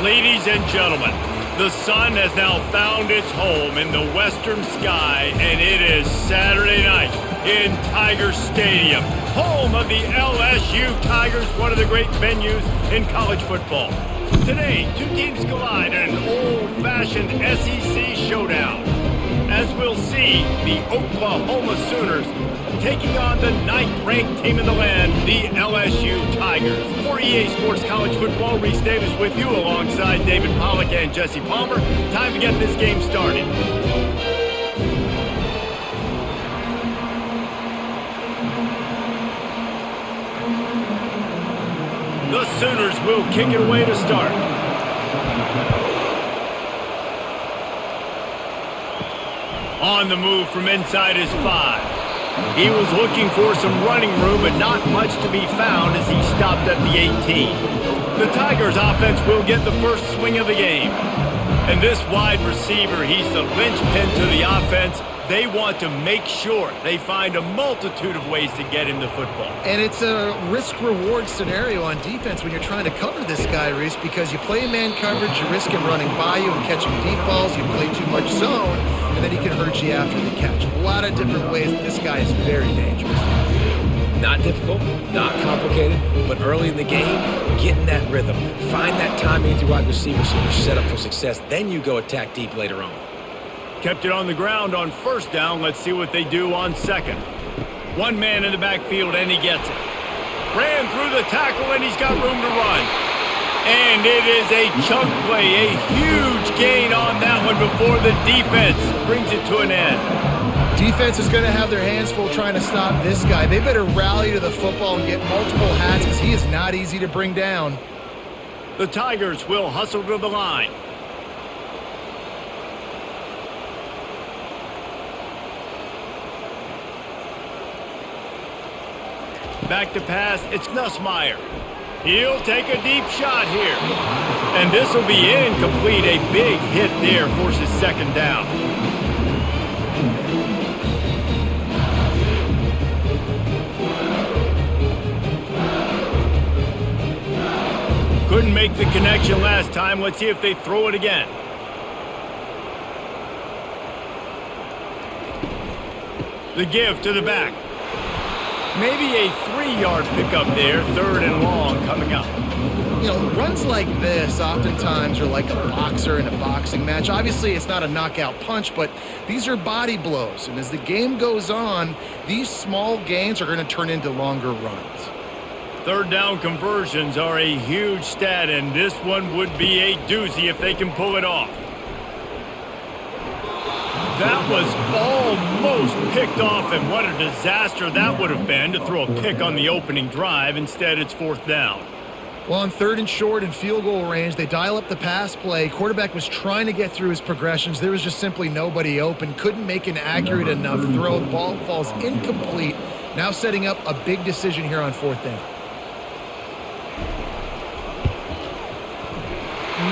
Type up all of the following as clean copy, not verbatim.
Ladies and gentlemen, the sun has now found its home in the western sky, and it is Saturday night in Tiger Stadium, home of the LSU Tigers, one of the great venues in college football. Today, two teams collide in an old-fashioned SEC showdown. As we'll see, the Oklahoma Sooners taking on the 9th-ranked team in the land, the LSU Tigers. For EA Sports College Football, Reese Davis with you alongside David Pollack and Jesse Palmer. Time to get this game started. The Sooners will kick it away to start. On the move from inside his 5. He was looking for some running room, but not much to be found as he stopped at the 18. The Tigers offense will get the first swing of the game. And this wide receiver, he's the linchpin to the offense. They want to make sure they find a multitude of ways to get him the football. And it's a risk-reward scenario on defense when you're trying to cover this guy, Reese, because you play man coverage, you risk him running by you and catching deep balls, you play too much zone, and then he can hurt you after the catch. A lot of different ways. This guy is very dangerous. Not difficult, not complicated, but early in the game, get in that rhythm. Find that timing through wide receivers so you're set up for success. Then you go attack deep later on. Kept it on the ground on first down. Let's see what they do on second. One man in the backfield, and he gets it. Ran through the tackle, and he's got room to run. And it is a chunk play, a huge gain on that one before the defense brings it to an end. Defense is going to have their hands full trying to stop this guy. They better rally to the football and get multiple hats because he is not easy to bring down. The Tigers will hustle to the line. Back to pass, it's Nussmeier. He'll take a deep shot here. And this will be incomplete. A big hit there forces second down. Couldn't make the connection last time. Let's see if they throw it again. The give to the back. Maybe a 3-yard pickup there, third and long coming up. You know, runs like this oftentimes are like a boxer in a boxing match. Obviously, it's not a knockout punch, but these are body blows. And as the game goes on, these small gains are going to turn into longer runs. Third down conversions are a huge stat, and this one would be a doozy if they can pull it off. That was almost picked off, and what a disaster that would have been to throw a pick on the opening drive. Instead, it's fourth down. Well, on third and short and field goal range, they dial up the pass play. Quarterback was trying to get through his progressions. There was just simply nobody open. Couldn't make an accurate enough throw. The ball falls incomplete. Now setting up a big decision here on fourth down.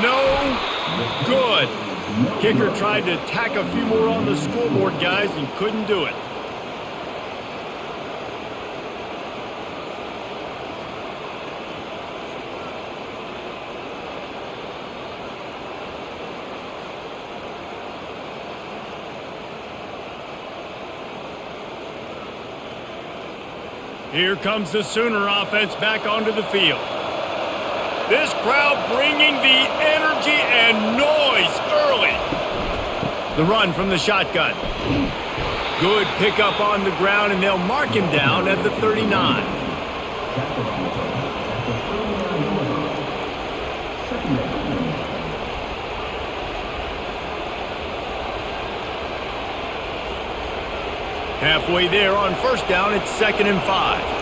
No good. Kicker tried to tack a few more on the scoreboard, guys, and couldn't do it. Here comes the Sooner offense back onto the field. This crowd bringing the energy and noise early. The run from the shotgun. Good pickup on the ground, and they'll mark him down at the 39. Halfway there on first down, it's 2nd and 5.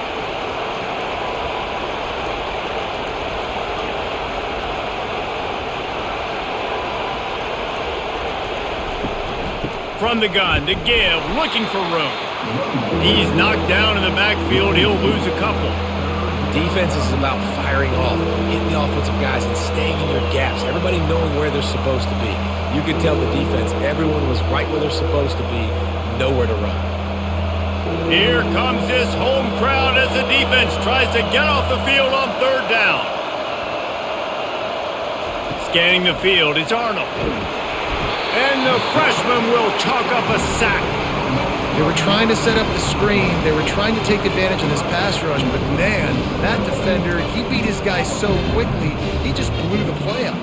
From the gun to give, looking for room. He's knocked down in the backfield. He'll lose a couple. Defense is about firing off, hitting the offensive guys, and staying in your gaps. Everybody knowing where they're supposed to be. You could tell the defense, everyone was right where they're supposed to be, nowhere to run. Here comes this home crowd as the defense tries to get off the field on third down. Scanning the field, it's Arnold. And the freshman will chalk up a sack. They were trying to set up the screen. They were trying to take advantage of this pass rush, but man, that defender, he beat his guy so quickly, he just blew the play up.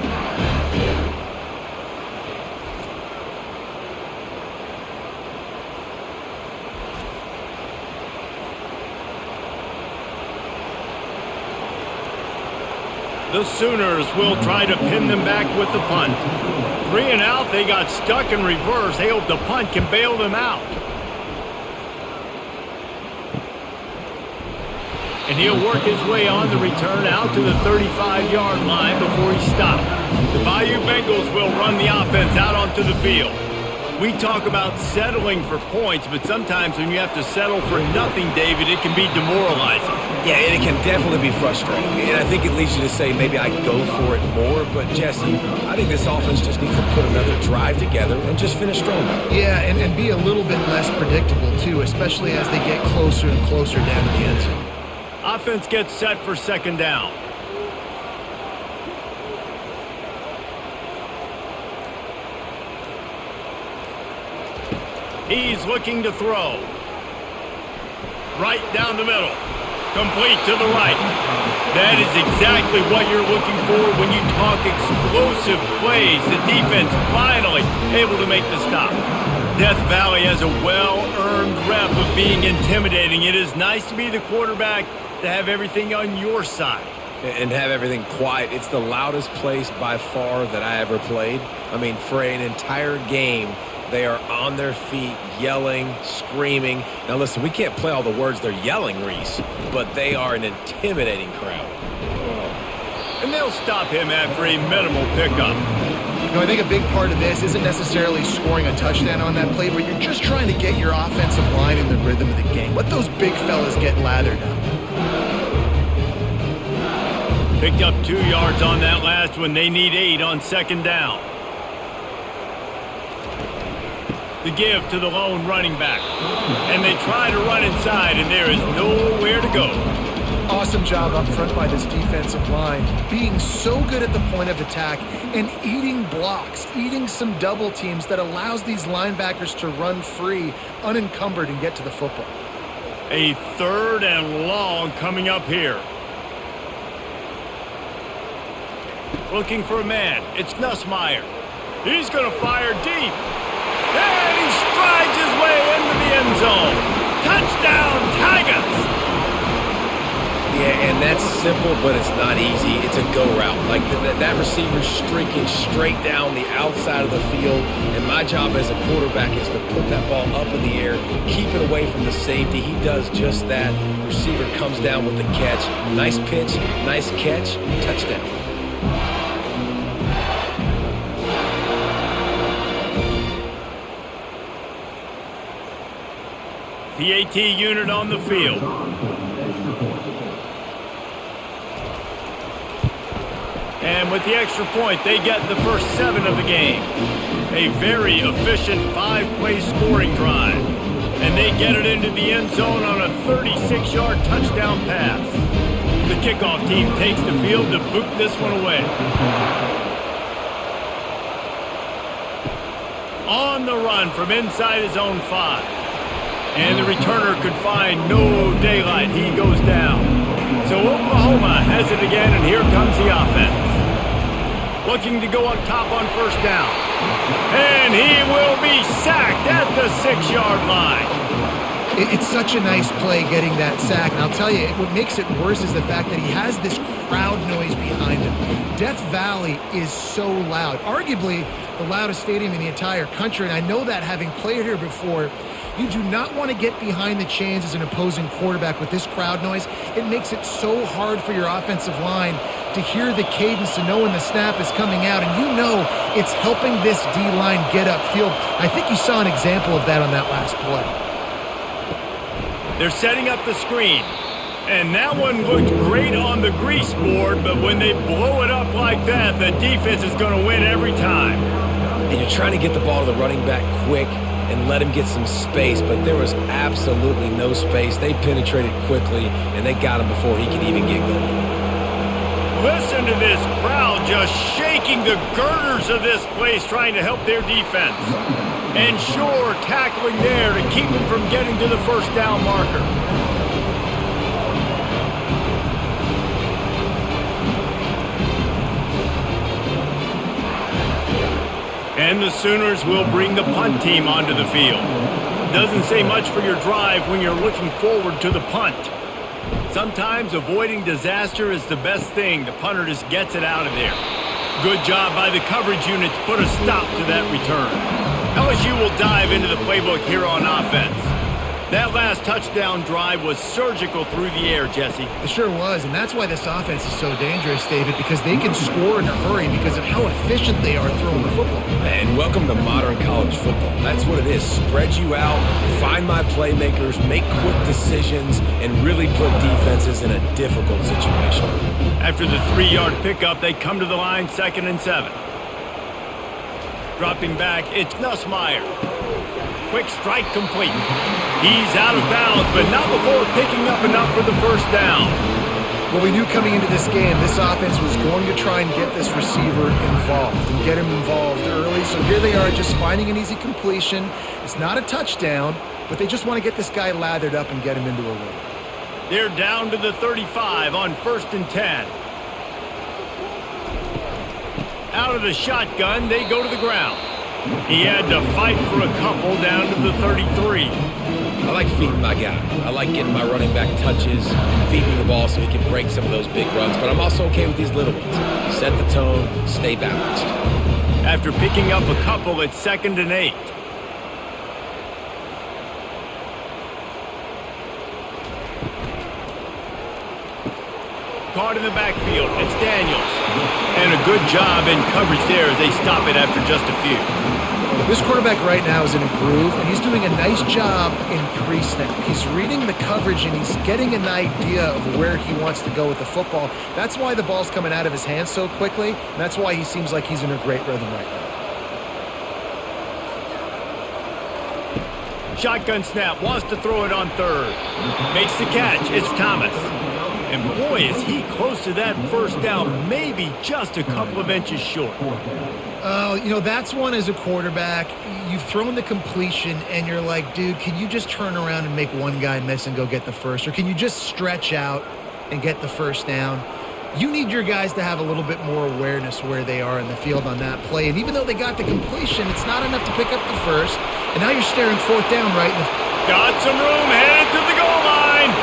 The Sooners will try to pin them back with the punt. 3 and out, they got stuck in reverse. They hope the punt can bail them out. And he'll work his way on the return out to the 35-yard line before he stopped. The Bayou Bengals will run the offense out onto the field. We talk about settling for points, but sometimes when you have to settle for nothing, David, it can be demoralizing. Yeah, and it can definitely be frustrating. And I think it leads you to say maybe I go for it more. But, Jesse, I think this offense just needs to put another drive together and just finish strong. Yeah, and be a little bit less predictable, too, especially as they get closer and closer down to the end zone. Offense gets set for second down. He's looking to throw. Right down the middle. Complete to the right. That is exactly what you're looking for when you talk explosive plays. The defense finally able to make the stop. Death Valley has a well-earned rep of being intimidating. It is nice to be the quarterback, to have everything on your side. And have everything quiet. It's the loudest place by far that I ever played. I mean, for an entire game, they are on their feet, yelling, screaming. Now, listen, we can't play all the words they're yelling, Reese, but they are an intimidating crowd. And they'll stop him after a minimal pickup. You know, I think a big part of this isn't necessarily scoring a touchdown on that play, but you're just trying to get your offensive line in the rhythm of the game. Let those big fellas get lathered up. Picked up 2 yards on that last one. They need 8 on second down. The give to the lone running back. And they try to run inside, and there is nowhere to go. Awesome job up front by this defensive line, being so good at the point of attack and eating blocks, eating some double teams that allows these linebackers to run free, unencumbered, and get to the football. A 3rd and long coming up here. Looking for a man. It's Nussmeier. He's going to fire deep. And he strides his way into the end zone. Touchdown, Tigers! Yeah, and that's simple, but it's not easy. It's a go route. Like that receiver's streaking straight down the outside of the field, and my job as a quarterback is to put that ball up in the air, keep it away from the safety. He does just that. Receiver comes down with the catch. Nice pitch, nice catch, touchdown. PAT unit on the field. And with the extra point, they get the first 7 of the game. A very efficient 5-play scoring drive. And they get it into the end zone on a 36-yard touchdown pass. The kickoff team takes the field to boot this one away. On the run from inside his own 5. And the returner could find no daylight. He goes down. So Oklahoma has it again, and here comes the offense. Looking to go up top on first down. And he will be sacked at the 6-yard line. It's such a nice play getting that sack. And I'll tell you, what makes it worse is the fact that he has this crowd noise behind him. Death Valley is so loud. Arguably the loudest stadium in the entire country. And I know that having played here before. You do not want to get behind the chains as an opposing quarterback with this crowd noise. It makes it so hard for your offensive line to hear the cadence, to know when the snap is coming out, and you know it's helping this D-line get upfield. I think you saw an example of that on that last play. They're setting up the screen, and that one looked great on the grease board, but when they blow it up like that, the defense is going to win every time. And you're trying to get the ball to the running back quick and let him get some space, but there was absolutely no space. They penetrated quickly, and they got him before he could even get going. Listen to this crowd just shaking shaking the girders of this place trying to help their defense. And sure, tackling there to keep them from getting to the first down marker. And the Sooners will bring the punt team onto the field. Doesn't say much for your drive when you're looking forward to the punt. Sometimes avoiding disaster is the best thing. The punter just gets it out of there. Good job by the coverage unit to put a stop to that return. LSU will dive into the playbook here on offense. That last touchdown drive was surgical through the air, Jesse. It sure was, and that's why this offense is so dangerous, David, because they can score in a hurry because of how efficient they are throwing the football. And welcome to modern college football. That's what it is. Spread you out, find my playmakers, make quick decisions, and really put defenses in a difficult situation. After the 3-yard pickup, they come to the line 2nd and 7. Dropping back, it's Nussmeier. Quick strike complete. He's out of bounds, but not before picking up enough for the first down. Well, we knew coming into this game, this offense was going to try and get this receiver involved and get him involved early. So here they are just finding an easy completion. It's not a touchdown, but they just want to get this guy lathered up and get him into a rhythm. They're down to the 35 on 1st and 10. Out of the shotgun, they go to the ground. He had to fight for a couple down to the 33. I like feeding my guy. I like getting my running back touches, feeding the ball so he can break some of those big runs. But I'm also okay with these little ones. Set the tone, stay balanced. After picking up a couple, it's 2nd and 8. Caught in the backfield, it's Daniels. And a good job in coverage there as they stop it after just a few. This quarterback right now is in a groove, and he's doing a nice job in pre-snap. He's reading the coverage, and he's getting an idea of where he wants to go with the football. That's why the ball's coming out of his hands so quickly, and that's why he seems like he's in a great rhythm right now. Shotgun snap, wants to throw it on 3rd. Makes the catch, it's Thomas. And boy, is he close to that first down, maybe just a couple of inches short. You know, that's one as a quarterback. You've thrown the completion, and you're like, dude, can you just turn around and make one guy miss and go get the first? Or can you just stretch out and get the first down? You need your guys to have a little bit more awareness where they are in the field on that play. And even though they got the completion, it's not enough to pick up the first. And now you're staring 4th down right in the... Got some room, headed to the goal line.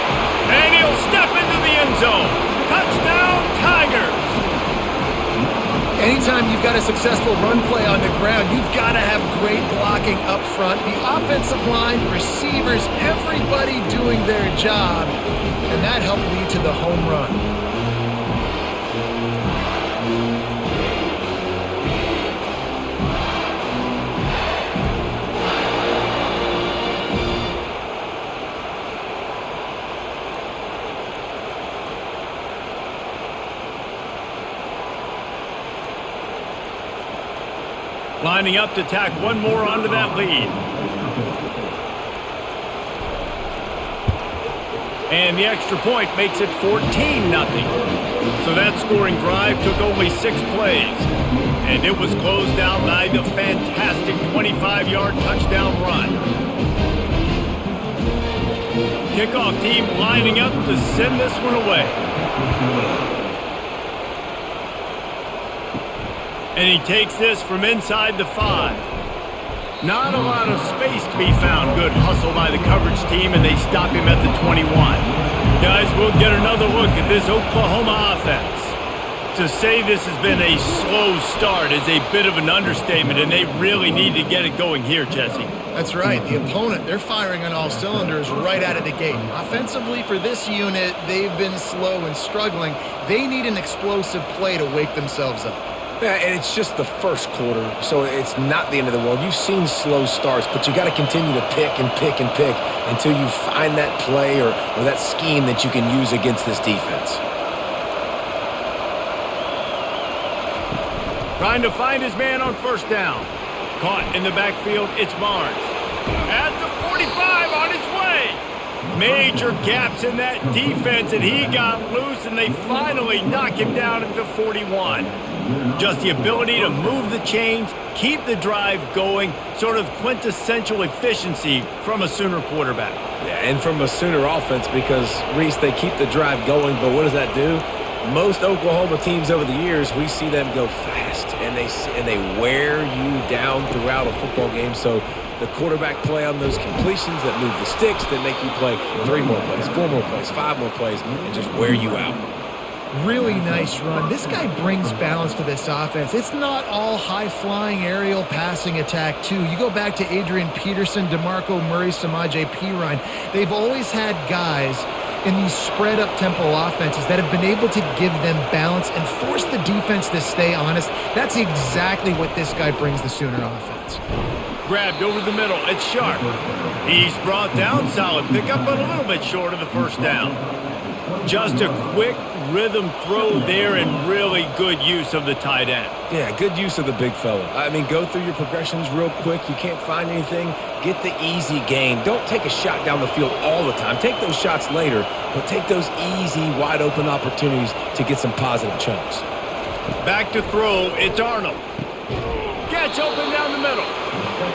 And he'll step into the end zone. Touchdown, Tigers. Anytime you've got a successful run play on the ground, you've got to have great blocking up front. The offensive line, receivers, everybody doing their job. And that helped lead to the home run. Lining up to tack one more onto that lead. And the extra point makes it 14-0. So that scoring drive took only 6 plays. And it was closed out by the fantastic 25-yard touchdown run. Kickoff team lining up to send this one away. And he takes this from inside the 5. Not a lot of space to be found. Good hustle by the coverage team, and they stop him at the 21. Guys, we'll get another look at this Oklahoma offense. To say this has been a slow start is a bit of an understatement, and they really need to get it going here, Jesse. That's right. The opponent, they're firing on all cylinders right out of the gate. Offensively, for this unit, they've been slow and struggling. They need an explosive play to wake themselves up. Yeah, and it's just the first quarter, so it's not the end of the world. You've seen slow starts, but you got to continue to pick and pick and pick until you find that play or that scheme that you can use against this defense. Trying to find his man on first down. Caught in the backfield, it's Barnes. At the 45 on his way. Major gaps in that defense, and he got loose, and they finally knock him down at the 41. Just the ability to move the chains, keep the drive going, sort of quintessential efficiency from a Sooner quarterback. Yeah, and from a Sooner offense because, Reese, they keep the drive going, but what does that do? Most Oklahoma teams over the years, we see them go fast, and they wear you down throughout a football game. So the quarterback play on those completions that move the sticks, that make you play 3 more plays, 4 more plays, 5 more plays, and just wear you out. Really nice run. This guy brings balance to this offense. It's not all high-flying aerial passing attack, too. You go back to Adrian Peterson, DeMarco Murray, Samaje Perine. They've always had guys in these spread-up tempo offenses that have been able to give them balance and force the defense to stay honest. That's exactly what this guy brings the Sooner offense. Grabbed over the middle. It's Sharp. He's brought down. Solid pickup, but a little bit short of the first down. Just a quick rhythm throw there and really good use of the tight end. Yeah, good use of the big fella. I mean, go through your progressions real quick. You can't find anything. Get the easy gain. Don't take a shot down the field all the time. Take those shots later, but take those easy, wide-open opportunities to get some positive chunks. Back to throw. It's Arnold. Gets open down the middle.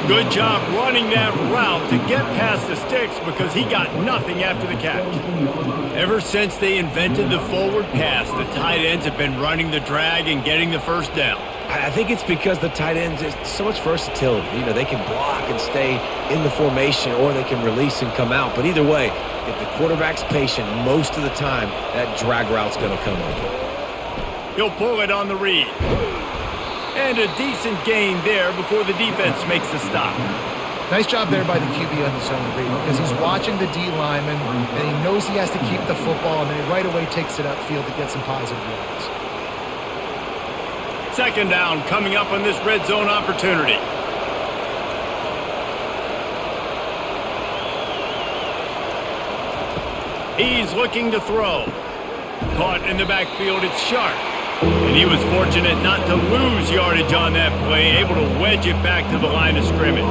Good job running that route to get past the sticks because he got nothing after the catch. Ever since they invented the forward pass, the tight ends have been running the drag and getting the first down. I think it's because the tight ends, there's so much versatility. You know, they can block and stay in the formation, or they can release and come out. But either way, if the quarterback's patient most of the time, that drag route's going to come open. He'll pull it on the read. And a decent gain there before the defense makes the stop. Nice job there by the QB on the zone read because he's watching the D lineman and he knows he has to keep the football, and then he right away takes it upfield to get some positive yards. Second down coming up on this red zone opportunity. He's looking to throw. Caught in the backfield, it's Sharp. And he was fortunate not to lose yardage on that play, able to wedge it back to the line of scrimmage.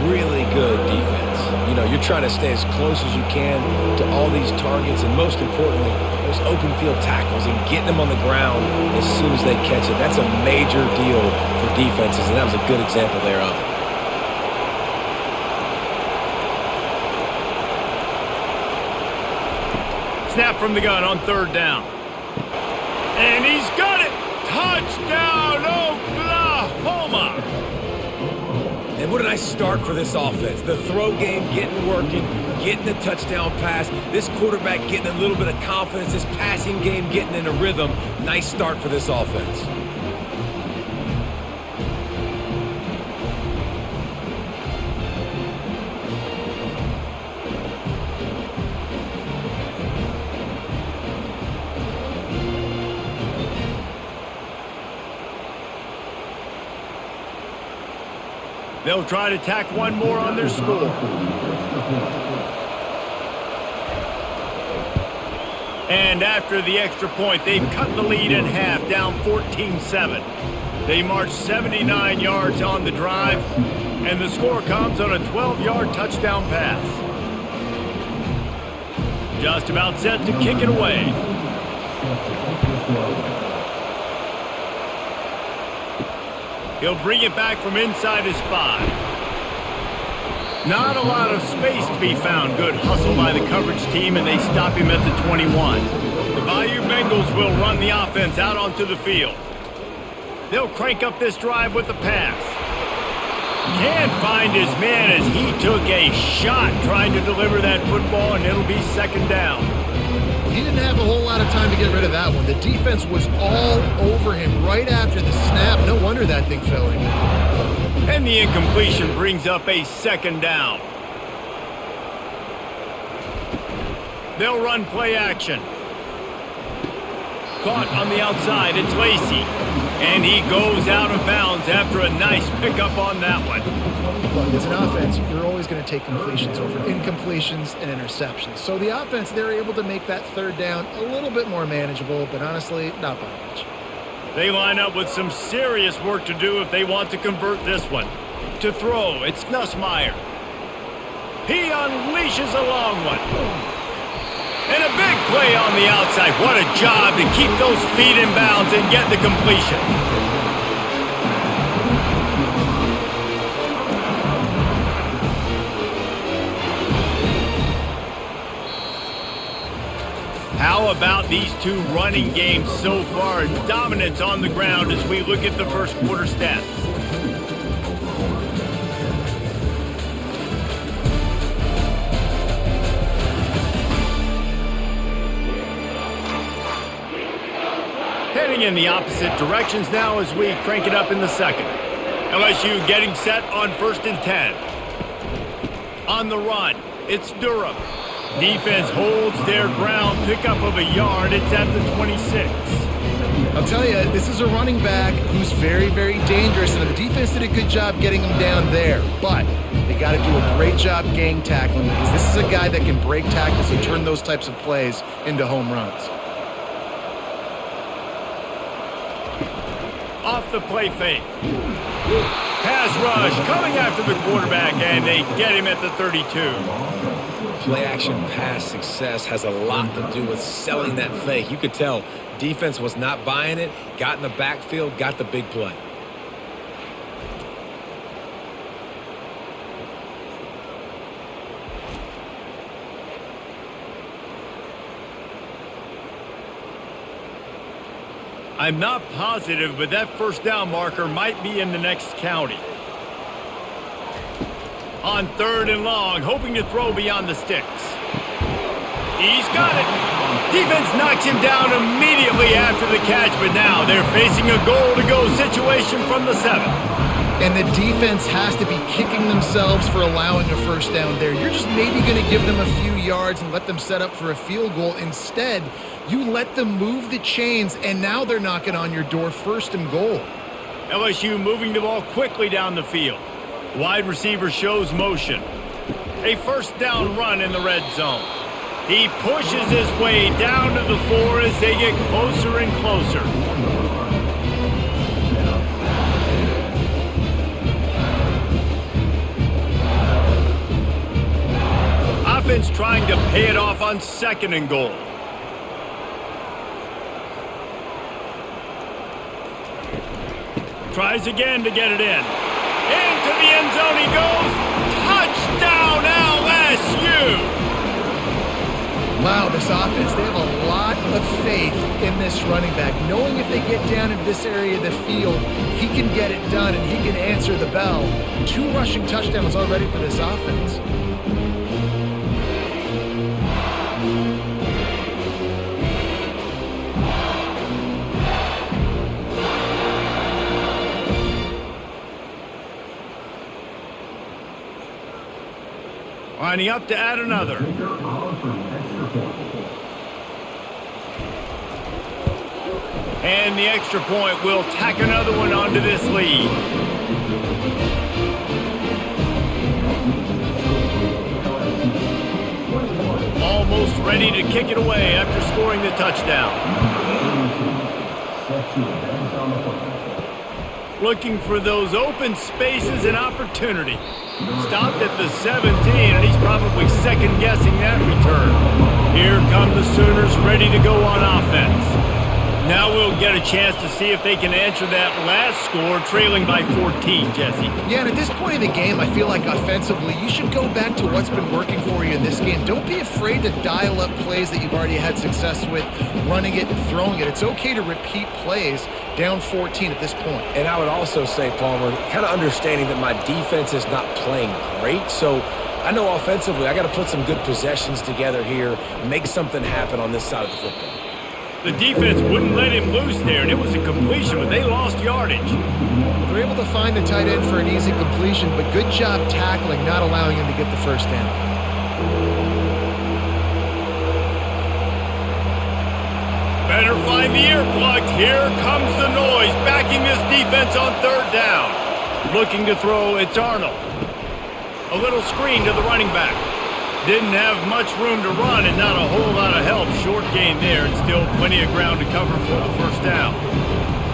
Really good defense. You know, you're trying to stay as close as you can to all these targets, and most importantly, those open field tackles and getting them on the ground as soon as they catch it. That's a major deal for defenses, and that was a good example there of it. Snap from the gun on third down. And he's got it! Touchdown, Oklahoma! And what a nice start for this offense. The throw game getting working, getting the touchdown pass. This quarterback getting a little bit of confidence. This passing game getting in a rhythm. Nice start for this offense. They'll try to tack one more on their score. And after the extra point, they've cut the lead in half, down 14-7. They march 79 yards on the drive, and the score comes on a 12-yard touchdown pass. Just about set to kick it away. He'll bring it back from inside his 5. Not a lot of space to be found. Good hustle by the coverage team, and they stop him at the 21. The Bayou Bengals will run the offense out onto the field. They'll crank up this drive with the pass. Can't find his man as he took a shot trying to deliver that football, and it'll be second down. He didn't have a whole lot of time to get rid of that one. The defense was all over him right after the snap. No wonder that thing fell in. And the incompletion brings up a second down. They'll run play action. Caught on the outside, it's Lacey. And he goes out of bounds after a nice pickup on that one. Look, as an offense, you're always going to take completions over incompletions and interceptions. So the offense, they're able to make that third down a little bit more manageable, but honestly, not by much. They line up with some serious work to do if they want to convert this one. To throw, it's Nussmeier. He unleashes a long one. And a big play on the outside. What a job to keep those feet in bounds and get the completion. How about these two running games so far? Dominance on the ground as we look at the first quarter stats. Heading in the opposite directions now as we crank it up in the second. LSU getting set on 1st and 10. On the run, it's Durham. Defense holds their ground, pickup of a yard. It's at the 26. I'll tell you, this is a running back who's very, very dangerous, and the defense did a good job getting him down there. But they got to do a great job gang tackling because this is a guy that can break tackles and turn those types of plays into home runs. Off the play fake. Pass rush coming after the quarterback, and they get him at the 32. Play action pass success has a lot to do with selling that fake. You could tell defense was not buying it, got in the backfield, got the big play. I'm not positive, but that first down marker might be in the next county. On 3rd and long, hoping to throw beyond the sticks. He's got it. Defense knocks him down immediately after the catch, but now they're facing a goal-to-go situation from the 7. And the defense has to be kicking themselves for allowing a first down there. You're just maybe going to give them a few yards and let them set up for a field goal. Instead, you let them move the chains, and now they're knocking on your door 1st and goal. LSU moving the ball quickly down the field. Wide receiver shows motion. A first down run in the red zone. He pushes his way down to the 4 as they get closer and closer. Offense trying to pay it off on 2nd and goal. Tries again to get it in. Into the end zone he goes. Touchdown LSU! Wow, this offense, they have a lot of faith in this running back. Knowing if they get down in this area of the field, he can get it done and he can answer the bell. 2 rushing touchdowns already for this offense. Lining up to add another. And the extra point will tack another one onto this lead. Almost ready to kick it away after scoring the touchdown. Looking for those open spaces and opportunity. Stopped at the 17, and he's probably second-guessing that return. Here come the Sooners ready to go on offense. Now we'll get a chance to see if they can answer that last score, trailing by 14, Jesse. Yeah, and at this point in the game, I feel like offensively, you should go back to what's been working for you in this game. Don't be afraid to dial up plays that you've already had success with, running it and throwing it. It's okay to repeat plays down 14 at this point. And I would also say, Palmer, kind of understanding that my defense is not playing great, so I know offensively I got to put some good possessions together here, make something happen on this side of the football. The defense wouldn't let him loose there, and it was a completion, but they lost yardage. They're able to find the tight end for an easy completion, but good job tackling, not allowing him to get the first down. Better find the earplugs. Here comes the noise, backing this defense on 3rd down. Looking to throw, it's Arnold. A little screen to the running back. Didn't have much room to run and not a whole lot of help. Short gain there and still plenty of ground to cover for the first down.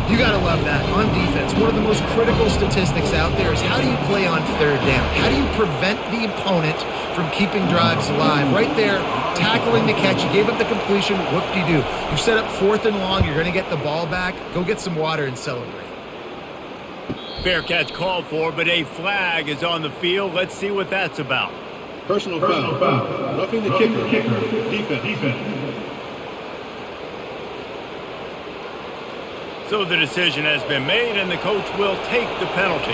You got to love that. On defense, one of the most critical statistics out there is how do you play on third down? How do you prevent the opponent from keeping drives alive? Right there, tackling the catch. You gave up the completion. Whoop-de-doo. You've set up 4th and long. You're going to get the ball back. Go get some water and celebrate. Fair catch called for, but a flag is on the field. Let's see what that's about. Personal foul. Roughing the kicker. Defense. So the decision has been made, and the coach will take the penalty.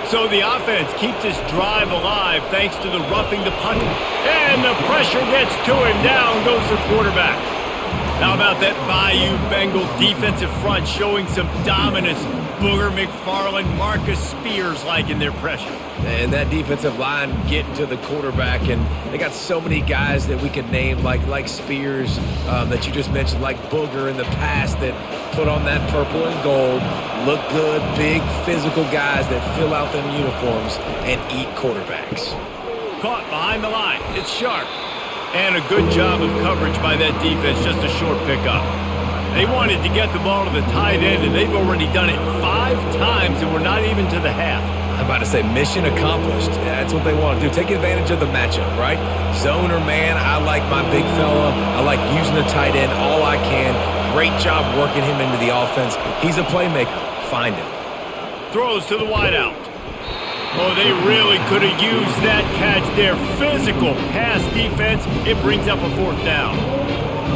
So the offense keeps this drive alive thanks to the roughing the punter. And the pressure gets to him. Down goes the quarterback. How about that Bayou Bengal defensive front showing some dominance? Booger McFarland, Marcus Spears-like in their pressure. And that defensive line getting to the quarterback, and they got so many guys that we could name like Spears that you just mentioned, like Booger in the past that put on that purple and gold, look good, big physical guys that fill out them uniforms and eat quarterbacks. Caught behind the line. It's sharp. And a good job of coverage by that defense, just a short pickup. They wanted to get the ball to the tight end, and they've already done it 5 times, and we're not even to the half. I'm about to say mission accomplished. That's what they want to do. Take advantage of the matchup, right? Zone or man, I like my big fella. I like using the tight end all I can. Great job working him into the offense. He's a playmaker. Find him. Throws to the wideout. Oh, they really could have used that catch there. Physical pass defense. It brings up a 4th down.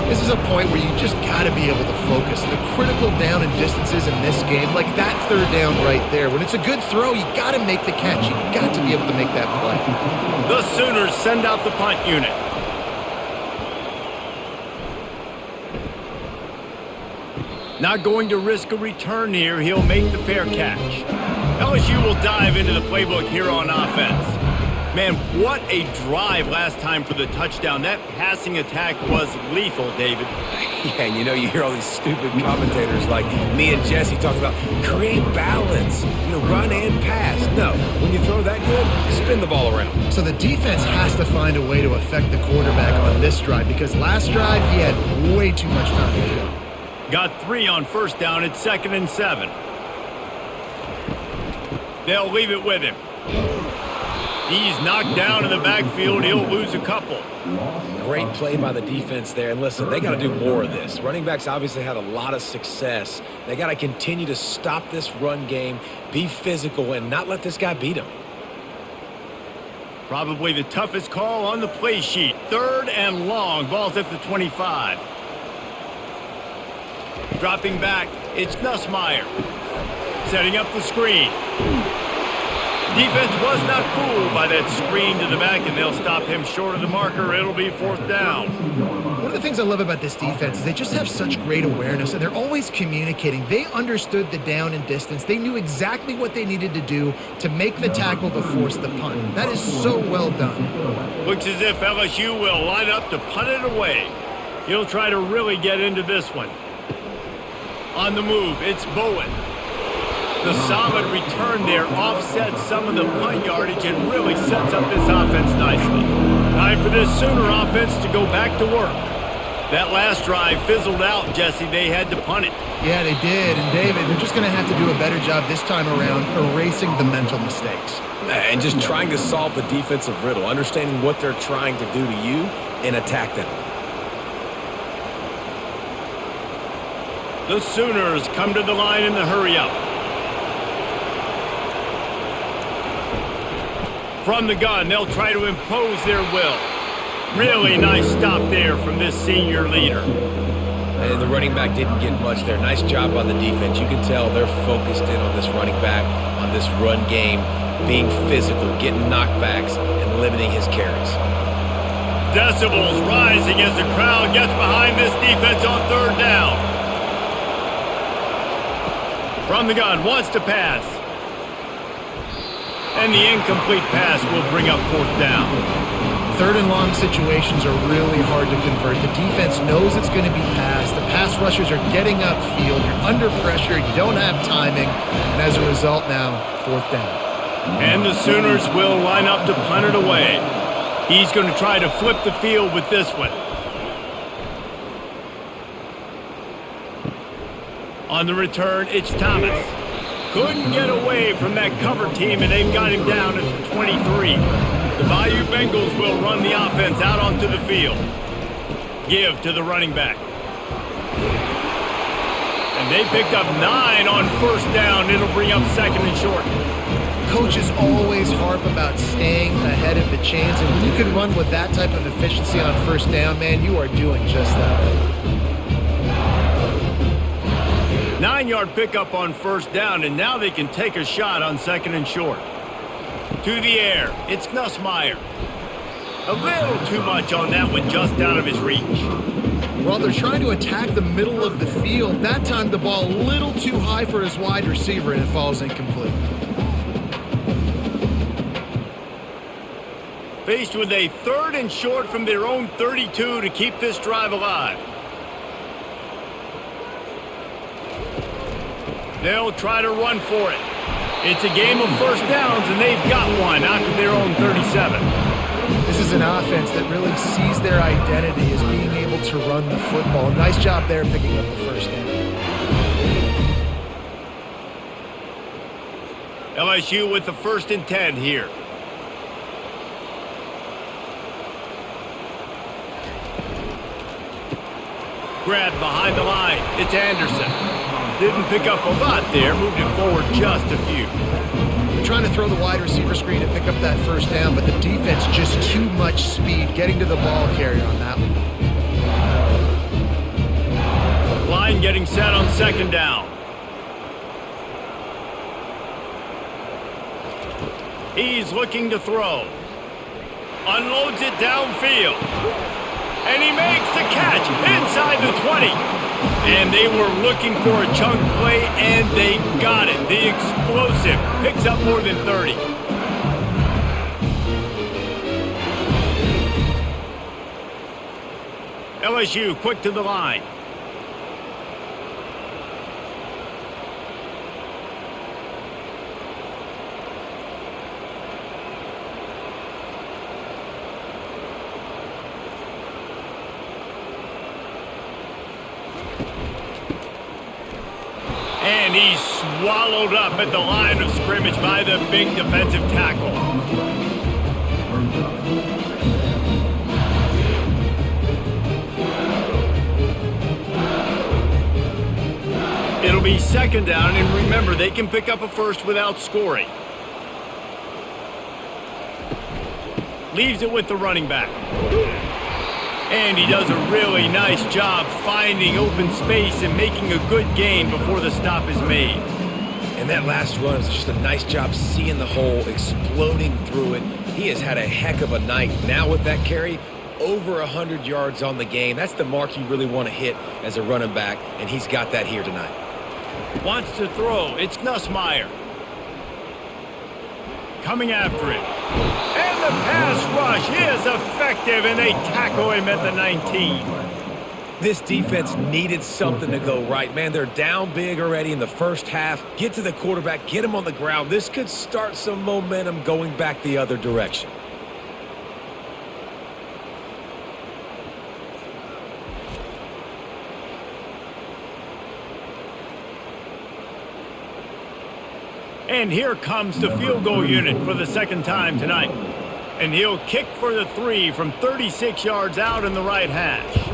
This is a point where you just got to be able to focus. The critical down and distances in this game, like that 3rd down right there. When it's a good throw, you got to make the catch. You got to be able to make that play. The Sooners send out the punt unit. Not going to risk a return here. He'll make the fair catch. LSU will dive into the playbook here on offense. Man, what a drive last time for the touchdown. That passing attack was lethal, David. Yeah, and you hear all these stupid commentators like me and Jesse talk about create balance, run and pass. No, when you throw that good, spin the ball around. So the defense has to find a way to affect the quarterback on this drive because last drive he had way too much time to throw. Got 3 on 1st down. It's 2nd and 7. They'll leave it with him. He's knocked down in the backfield. He'll lose a couple. Great play by the defense there. And listen, they got to do more of this. Running backs obviously had a lot of success. They got to continue to stop this run game, be physical, and not let this guy beat him. Probably the toughest call on the play sheet. 3rd and long. Ball's at the 25. Dropping back, it's Nussmeier. Setting up the screen. Defense was not fooled by that screen to the back, and they'll stop him short of the marker. It'll be 4th down. One of the things I love about this defense is they just have such great awareness, and they're always communicating. They understood the down and distance. They knew exactly what they needed to do to make the tackle to force the punt. That is so well done. Looks as if LSU will line up to punt it away. He'll try to really get into this one. On the move, it's Bowen. The solid return there offsets some of the punt yardage and really sets up this offense nicely. Time for this Sooner offense to go back to work. That last drive fizzled out, Jesse. They had to punt it. Yeah, they did. And David, they're just going to have to do a better job this time around erasing the mental mistakes. And just trying to solve the defensive riddle, understanding what they're trying to do to you and attack them. The Sooners come to the line in the hurry-up. From the gun, they'll try to impose their will. Really nice stop there from this senior leader. And the running back didn't get much there. Nice job on the defense. You can tell they're focused in on this running back, on this run game, being physical, getting knockbacks, and limiting his carries. Decibels rising as the crowd gets behind this defense on 3rd down. From the gun, wants to pass. And the incomplete pass will bring up 4th down. 3rd and long situations are really hard to convert. The defense knows it's going to be passed. The pass rushers are getting upfield. You're under pressure. You don't have timing. And as a result now, 4th down. And the Sooners will line up to punt it away. He's going to try to flip the field with this one. On the return, it's Thomas. Couldn't get away from that cover team, and they've got him down at the 23. The Bayou Bengals will run the offense out onto the field. Give to the running back. And they picked up 9 on first down. It'll bring up second and short. Coaches always harp about staying ahead of the chains, and when you can run with that type of efficiency on first down, man, you are doing just that. 9-yard pickup on first down, and now they can take a shot on second and short. To the air, it's Nussmeier. A little too much on that one, just out of his reach. Well, they're trying to attack the middle of the field. That time the ball a little too high for his wide receiver, and it falls incomplete. Faced with a 3rd and short from their own 32 to keep this drive alive. They'll try to run for it. It's a game of first downs, and they've got one out to their own 37. This is an offense that really sees their identity as being able to run the football. Nice job there picking up the first down. LSU with the 1st and 10 here. Grab behind the line. It's Anderson. Didn't pick up a lot there. Moved it forward just a few. They're trying to throw the wide receiver screen and pick up that first down, but the defense just too much speed getting to the ball carrier on that one. Line getting set on second down. He's looking to throw. Unloads it downfield. And he makes the catch inside the 20. And they were looking for a chunk play, and they got it. The explosive picks up more than 30. LSU quick to the line. And he's swallowed up at the line of scrimmage by the big defensive tackle. It'll be second down, and remember, they can pick up a first without scoring. Leaves it with the running back. And he does a really nice job finding open space and making a good gain before the stop is made. And that last run is just a nice job seeing the hole, exploding through it. He has had a heck of a night. Now with that carry, over 100 yards on the game. That's the mark you really want to hit as a running back, and he's got that here tonight. Wants to throw. It's Nussmeier. Coming after it. And the pass rush is effective, and they tackle him at the 19. This defense needed something to go right. Man, they're down big already in the first half. Get to the quarterback, get him on the ground. This could start some momentum going back the other direction. And here comes the field goal unit for the second time tonight. And he'll kick for the 3 from 36 yards out in the right hash.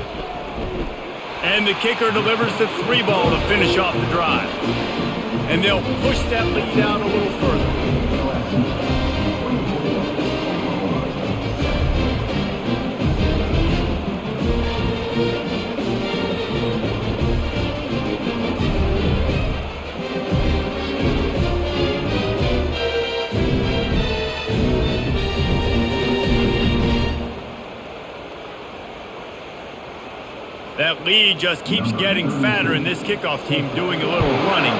And the kicker delivers the 3 ball to finish off the drive. And they'll push that lead out a little further. That lead just keeps getting fatter, and this kickoff team doing a little running.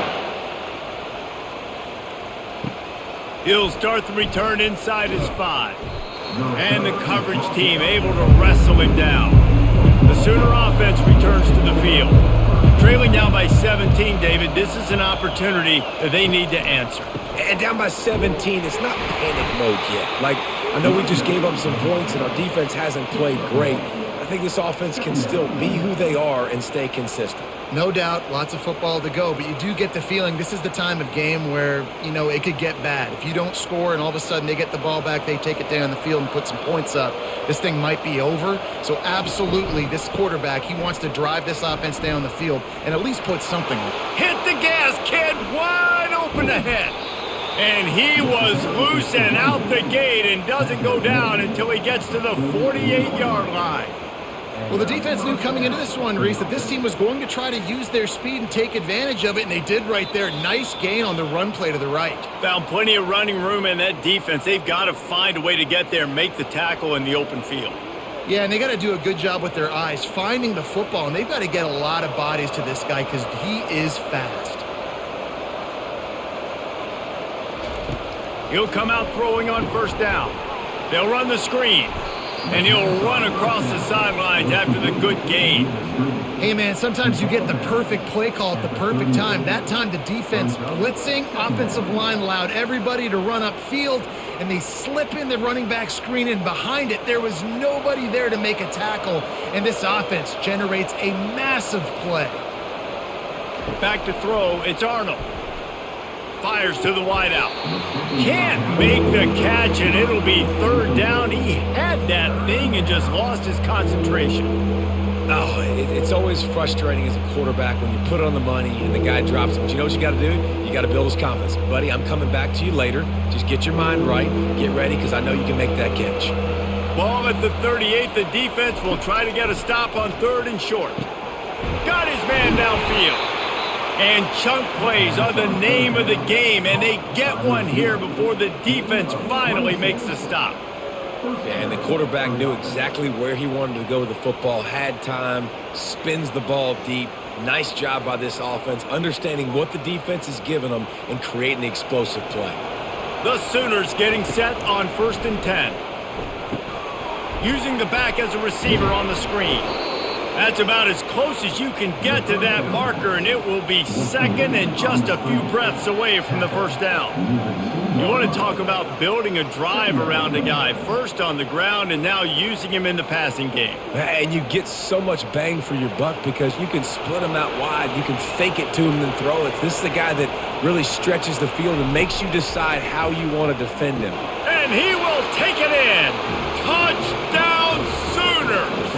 He'll start the return inside his 5. And the coverage team able to wrestle him down. The Sooner offense returns to the field. Trailing down by 17, David, this is an opportunity that they need to answer. And down by 17, it's not panic mode yet. Like, I know we just gave up some points, and our defense hasn't played great. I think this offense can still be who they are and stay consistent. No doubt, lots of football to go, but you do get the feeling this is the time of game where, it could get bad. If you don't score and all of a sudden they get the ball back, they take it down the field and put some points up, this thing might be over. So absolutely, this quarterback, he wants to drive this offense down the field and at least put something on. Hit the gas, kid, wide open ahead. And he was loose and out the gate and doesn't go down until he gets to the 48-yard line. Well, the defense knew coming into this one, Reese, that this team was going to try to use their speed and take advantage of it, and they did right there. Nice gain on the run play to the right. Found plenty of running room in that defense. They've got to find a way to get there and make the tackle in the open field. Yeah, and they got to do a good job with their eyes, finding the football, and they've got to get a lot of bodies to this guy because he is fast. He'll come out throwing on first down. They'll run the screen. And he'll run across the sidelines after the good gain. Hey, man, sometimes you get the perfect play call at the perfect time. That time the defense blitzing, offensive line allowed everybody to run upfield, and they slip in the running back screen, and behind it there was nobody there to make a tackle, and this offense generates a massive play. Back to throw, it's Arnold. Fires to the wideout. Can't make the catch, and it'll be third down. He had that thing and just lost his concentration. Oh, it's always frustrating as a quarterback when you put it on the money and the guy drops it. But you know what you got to do? You got to build his confidence. Buddy, I'm coming back to you later. Just get your mind right. Get ready because I know you can make that catch. Ball at the 38. The defense will try to get a stop on third and short. Got his man downfield. And chunk plays are the name of the game, and they get one here before the defense finally makes the stop. Yeah, and the quarterback knew exactly where he wanted to go with the football, had time, spins the ball deep. Nice job by this offense, understanding what the defense is giving them and creating the explosive play. The Sooners getting set on 1st and 10. Using the back as a receiver on the screen. That's about as close as you can get to that marker, and it will be second and just a few breaths away from the first down. You want to talk about building a drive around a guy, first on the ground and now using him in the passing game. And you get so much bang for your buck because you can split him out wide. You can fake it to him and throw it. This is the guy that really stretches the field and makes you decide how you want to defend him. And he will take it in. Touchdown Sooners!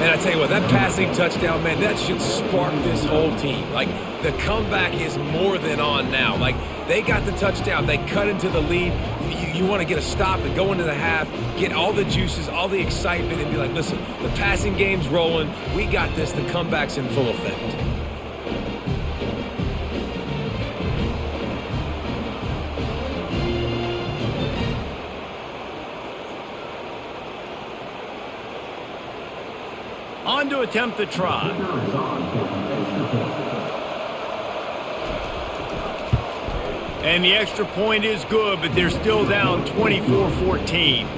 And I tell you what, that passing touchdown, man, that should spark this whole team. Like, the comeback is more than on now. Like, they got the touchdown. They cut into the lead. You want to get a stop and go into the half, get all the juices, all the excitement, and be like, listen, the passing game's rolling. We got this. The comeback's in full effect. On to attempt the try. And the extra point is good, but they're still down 24-14.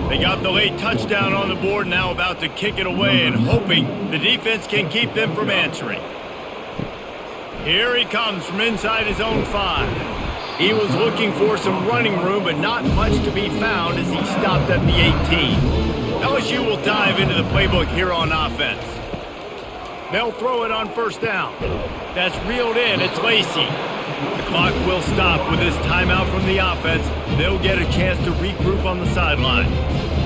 They got the late touchdown on the board, now about to kick it away and hoping the defense can keep them from answering. Here he comes from inside his own 5. He was looking for some running room, but not much to be found as he stopped at the 18. LSU will dive into the playbook here on offense. They'll throw it on first down. That's reeled in. It's Lacey. The clock will stop with this timeout from the offense. They'll get a chance to regroup on the sideline.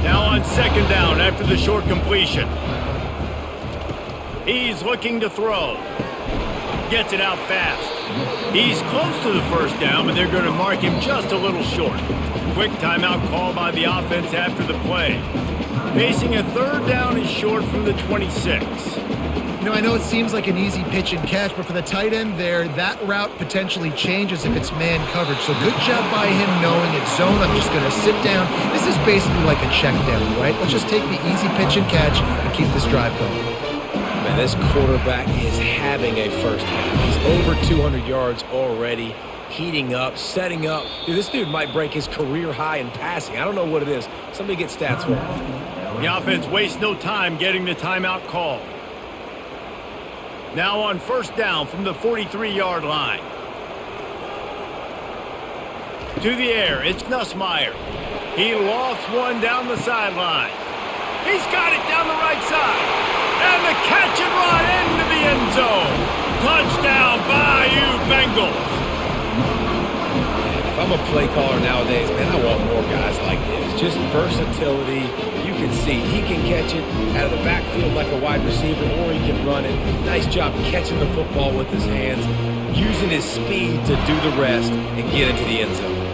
Now on second down after the short completion. He's looking to throw. Gets it out fast. He's close to the first down, but they're going to mark him just a little short. Quick timeout call by the offense after the play. Facing a third down is short from the 26. I know it seems like an easy pitch and catch, but for the tight end there, that route potentially changes if it's man coverage. So good job by him knowing it's zone. I'm just going to sit down. This is basically like a check down, right? Let's just take the easy pitch and catch and keep this drive going. Man, this quarterback is having a first half. He's over 200 yards already, heating up, setting up. Dude, this dude might break his career high in passing. I don't know what it is. Somebody get stats for him. The offense wastes no time getting the timeout called. Now on first down from the 43-yard line. To the air, it's Nussmeier. He lofts one down the sideline. He's got it down the right side. And the catch and run into the end zone. Touchdown, Bayou Bengals. If I'm a play caller nowadays, man, I want more guys like this. Just versatility. You can see he can catch it out of the backfield like a wide receiver, or he can run it. Nice job catching the football with his hands, using his speed to do the rest and get into the end zone.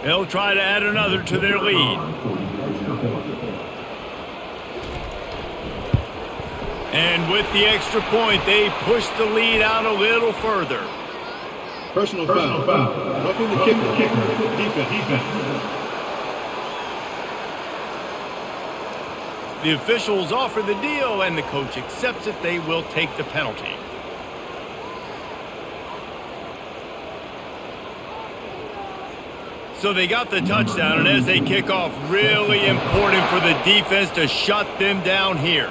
They'll try to add another to their lead. And with the extra point, they push the lead out a little further. Personal foul. Roughing the kicker. Defense. The officials offer the deal, and the coach accepts it. They will take the penalty. So they got the touchdown, and as they kick off, really important for the defense to shut them down here.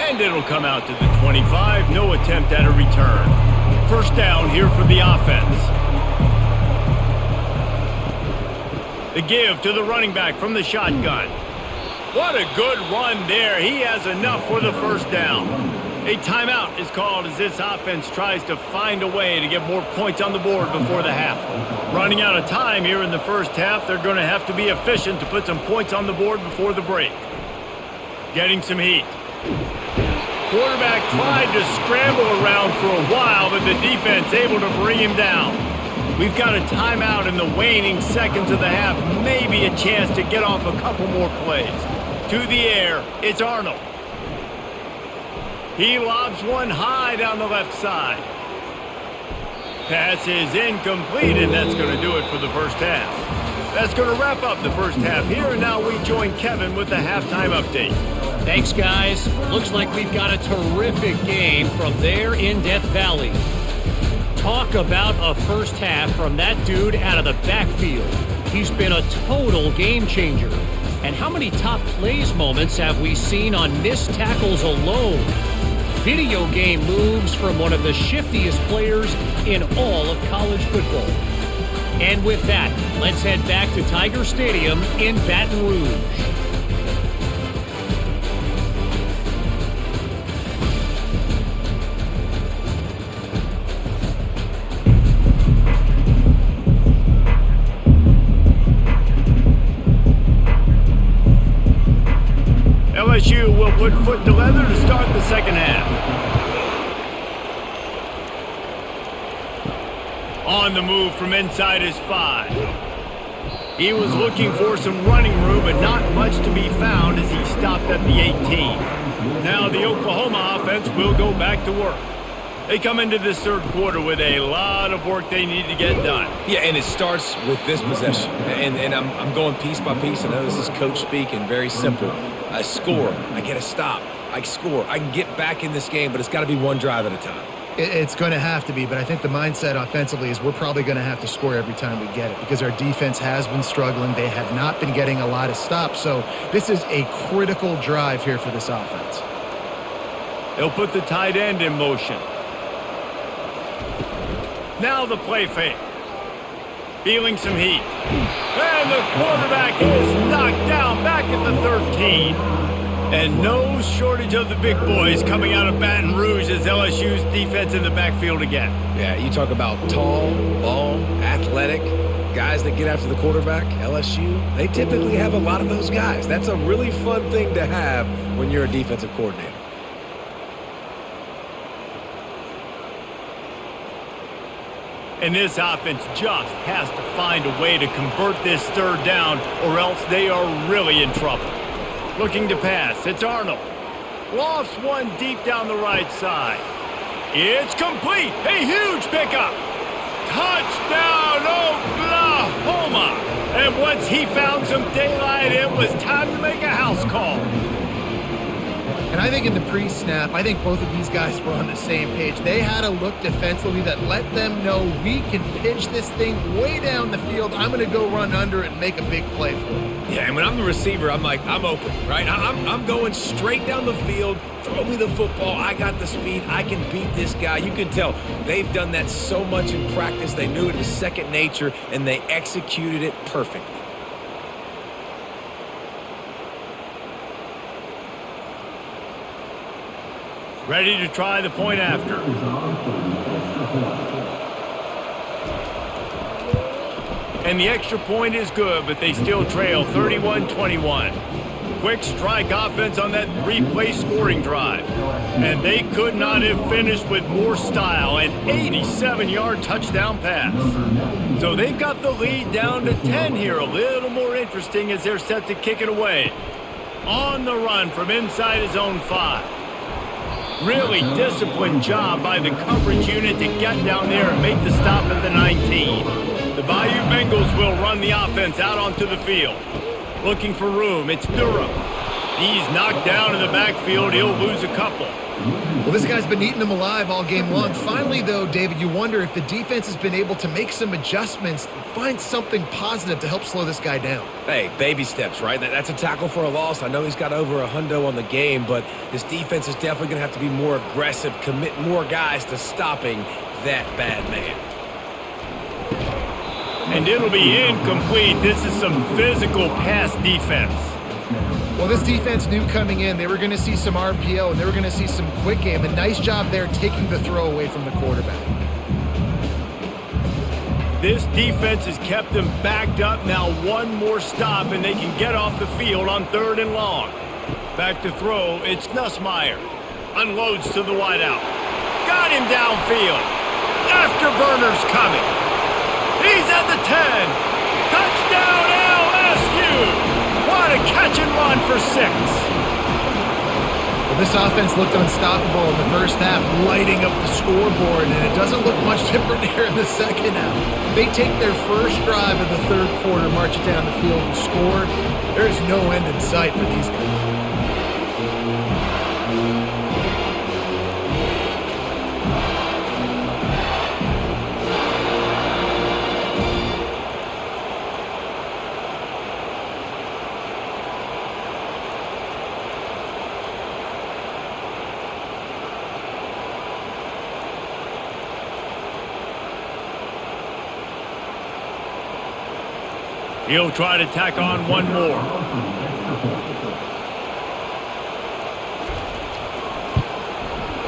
And it'll come out to the 25. No attempt at a return. First down here for the offense. The give to the running back from the shotgun. What a good run there. He has enough for the first down. A timeout is called as this offense tries to find a way to get more points on the board before the half. Running out of time here in the first half, they're going to have to be efficient to put some points on the board before the break. Getting some heat. Quarterback tried to scramble around for a while, but the defense able to bring him down. We've got a timeout in the waning seconds of the half. Maybe a chance to get off a couple more plays. To the air, it's Arnold. He lobs one high down the left side. Pass is incomplete, and that's going to do it for the first half. That's going to wrap up the first half here, and now we join Kevin with the halftime update. Thanks, guys. Looks like we've got a terrific game from there in Death Valley. Talk about a first half from that dude out of the backfield. He's been a total game changer. And how many top plays moments have we seen on missed tackles alone? Video game moves from one of the shiftiest players in all of college football. And with that, let's head back to Tiger Stadium in Baton Rouge. LSU will put foot to leather to start the second half. On the move from inside his 5. He was looking for some running room, but not much to be found as he stopped at the 18. Now the Oklahoma offense will go back to work. They come into this third quarter with a lot of work they need to get done. Yeah, and it starts with this possession. And I'm going piece by piece. I know this is coach speak and very simple. I score. I get a stop. I score. I can get back in this game, but it's got to be one drive at a time. It's going to have to be, but I think the mindset offensively is we're probably going to have to score every time we get it because our defense has been struggling. They have not been getting a lot of stops, so this is a critical drive here for this offense. They'll put the tight end in motion. Now the play fake. Feeling some heat. And the quarterback is knocked down back at the 13. And no shortage of the big boys coming out of Baton Rouge as LSU's defense in the backfield again. Yeah, you talk about tall, long, athletic guys that get after the quarterback. LSU, they typically have a lot of those guys. That's a really fun thing to have when you're a defensive coordinator. And this offense just has to find a way to convert this third down or else they are really in trouble. Looking to pass, it's Arnold. Lofts one deep down the right side. It's complete. A huge pickup. Touchdown, Oklahoma. And once he found some daylight, it was time to make a house call. And I think in the pre-snap, I think both of these guys were on the same page. They had a look defensively that let them know we can pitch this thing way down the field. I'm going to go run under it and make a big play for it. Yeah, and when I'm the receiver, I'm like, I'm open, right? I'm going straight down the field. Throw me the football. I got the speed. I can beat this guy. You can tell they've done that so much in practice. They knew it was second nature, and they executed it perfectly. Ready to try the point after. And the extra point is good, but they still trail 31-21. Quick strike offense on that three-play scoring drive. And they could not have finished with more style. An 87-yard touchdown pass. So they've got the lead down to 10 here. A little more interesting as they're set to kick it away. On the run from inside his own 5. Really disciplined job by the coverage unit to get down there and make the stop at the 19. The Bayou Bengals will run the offense out onto the field. Looking for room, it's Durham. He's knocked down in the backfield. He'll lose a couple. Well, this guy's been eating them alive all game long. Finally, though, David, you wonder if the defense has been able to make some adjustments, find something positive to help slow this guy down. Hey, baby steps, right? That's a tackle for a loss. I know he's got over $100 on the game, but this defense is definitely going to have to be more aggressive, commit more guys to stopping that bad man. And it'll be incomplete. This is some physical pass defense. Well, this defense knew coming in they were going to see some RPO and they were going to see some quick game. A nice job there taking the throw away from the quarterback. This defense has kept them backed up. Now one more stop and they can get off the field on 3rd and long. Back to throw, it's Nussmeier. Unloads to the wideout. Got him downfield. Afterburner's coming. He's at the 10. Touchdown LSU. What a catch and run for 6. Well, this offense looked unstoppable in the first half, lighting up the scoreboard, and it doesn't look much different here in the second half. They take their first drive of the 3rd quarter, march it down the field, and score. There's no end in sight for these guys. He'll try to tack on one more.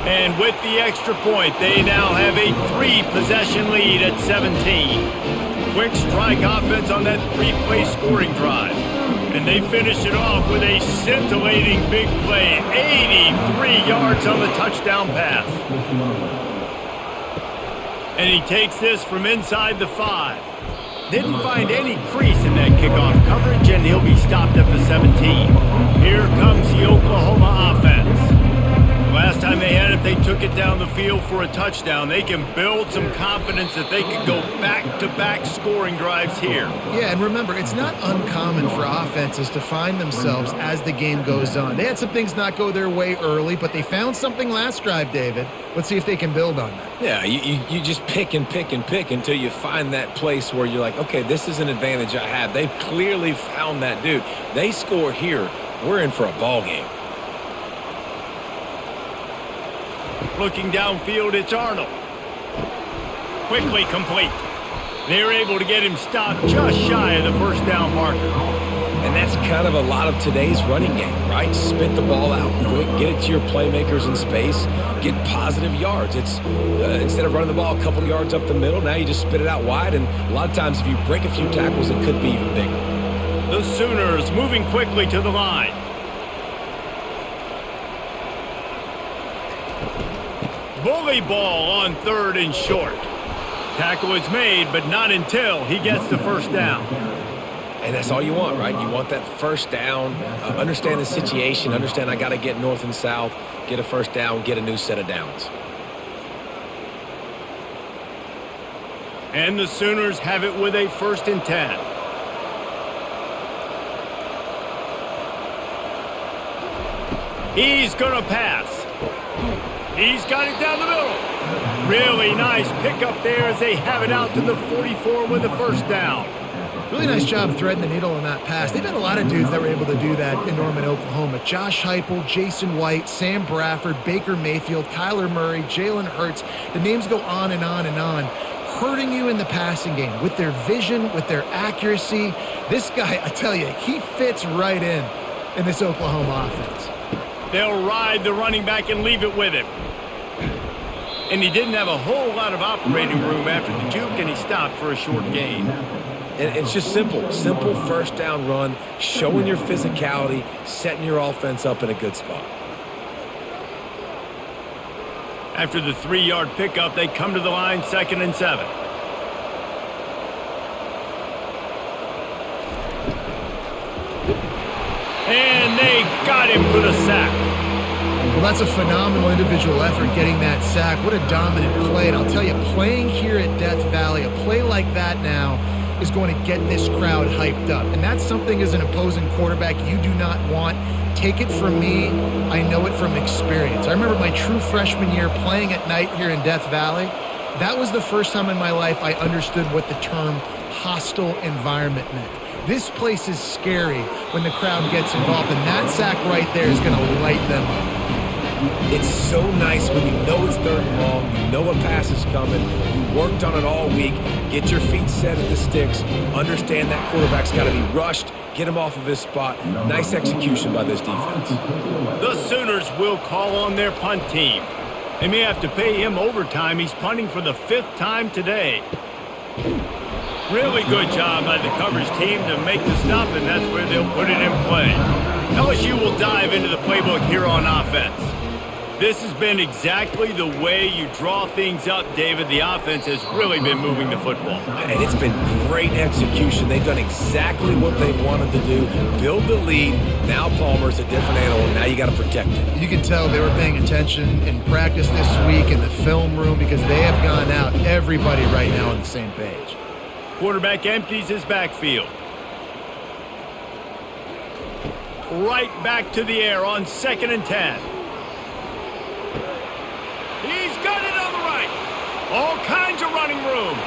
And with the extra point, they now have a 3-possession lead at 17. Quick strike offense on that 3-play scoring drive. And they finish it off with a scintillating big play. 83 yards on the touchdown pass. And he takes this from inside the 5. Didn't find any crease in that kickoff coverage, and he'll be stopped at the 17. Here comes the Oklahoma offense. Last time they had it, they took it down the field for a touchdown. They can build some confidence that they can go back-to-back scoring drives here. Yeah, and remember, it's not uncommon for offenses to find themselves as the game goes on. They had some things not go their way early, but they found something last drive, David. Let's see if they can build on that. Yeah, you just pick and pick and pick until you find that place where you're like, okay, this is an advantage I have. They've clearly found that dude. They score here, we're in for a ball game. Looking downfield, it's Arnold. Quickly complete. They're able to get him stopped just shy of the first down marker. And that's kind of a lot of today's running game, right? Spit the ball out quick, get it to your playmakers in space, get positive yards. It's instead of running the ball a couple yards up the middle, now you just spit it out wide, and a lot of times if you break a few tackles, it could be even bigger. The Sooners moving quickly to the line. Bully ball on 3rd and short. Tackle is made, but not until he gets the first down. And that's all you want, right? You want that first down, understand the situation, understand I got to get north and south, get a first down, get a new set of downs. And the Sooners have it with a 1st and 10. He's going to pass. He's got it down the middle. Really nice pickup there as they have it out to the 44 with the first down. Really nice job threading the needle on that pass. They've had a lot of dudes that were able to do that in Norman, Oklahoma. Josh Heupel, Jason White, Sam Bradford, Baker Mayfield, Kyler Murray, Jalen Hurts. The names go on and on and on. Hurting you in the passing game with their vision, with their accuracy. This guy, I tell you, he fits right in this Oklahoma offense. They'll ride the running back and leave it with him. And he didn't have a whole lot of operating room after the juke, and he stopped for a short gain. And it's just simple first down run, showing your physicality, setting your offense up in a good spot. After the 3-yard pickup, they come to the line, 2nd and 7. And they got him for the sack. Well, that's a phenomenal individual effort getting that sack. What a dominant play. And I'll tell you, playing here at Death Valley, a play like that now is going to get this crowd hyped up. And that's something as an opposing quarterback you do not want. Take it from me. I know it from experience. I remember my true freshman year playing at night here in Death Valley. That was the first time in my life I understood what the term hostile environment meant. This place is scary when the crowd gets involved, and that sack right there is going to light them up. It's so nice when you know it's 3rd and long, you know a pass is coming, you worked on it all week, get your feet set at the sticks, understand that quarterback's got to be rushed, get him off of his spot. Nice execution by this defense. The Sooners will call on their punt team. They may have to pay him overtime. He's punting for the 5th time today. Really good job by the coverage team to make the stop, and that's where they'll put it in play. LSU will dive into the playbook here on offense. This has been exactly the way you draw things up, David. The offense has really been moving the football. And it's been great execution. They've done exactly what they wanted to do. Build the lead. Now Palmer's a different animal. Now you got to protect it. You can tell they were paying attention in practice this week in the film room because they have gone out, everybody right now on the same page. Quarterback empties his backfield. Right back to the air on 2nd and 10. He's got it on the right. All kinds of running room.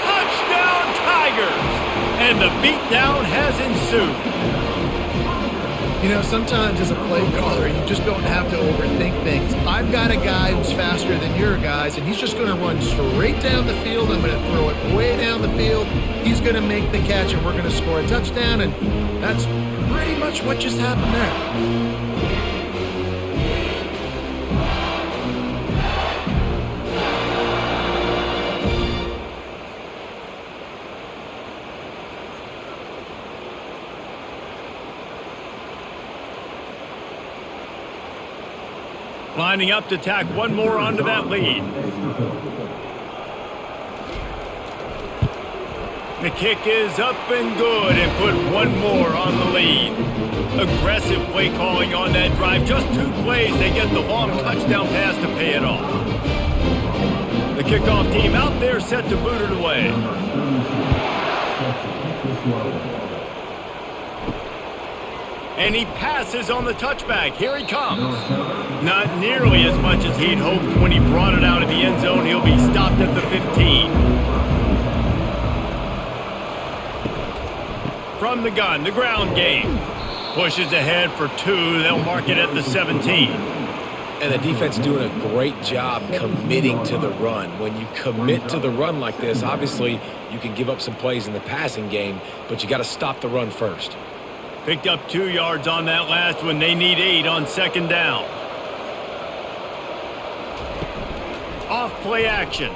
Touchdown Tigers. And the beatdown has ensued. You know, sometimes as a play caller, you just don't have to overthink things. I've got a guy who's faster than your guys, and he's just going to run straight down the field. I'm going to throw it way down the field. He's going to make the catch, and we're going to score a touchdown, and that's pretty much what just happened there. Lining up to tack one more onto that lead. The kick is up and good and put one more on the lead. Aggressive play calling on that drive. Just 2 plays, they get the long touchdown pass to pay it off. The kickoff team out there set to boot it away. And he passes on the touchback. Here he comes. Not nearly as much as he'd hoped when he brought it out of the end zone. He'll be stopped at the 15. From the gun, the ground game. Pushes ahead for 2. They'll mark it at the 17. And the defense doing a great job committing to the run. When you commit to the run like this, obviously you can give up some plays in the passing game, but you got to stop the run first. Picked up 2 yards on that last one. They need 8 on 2nd down. Off play action.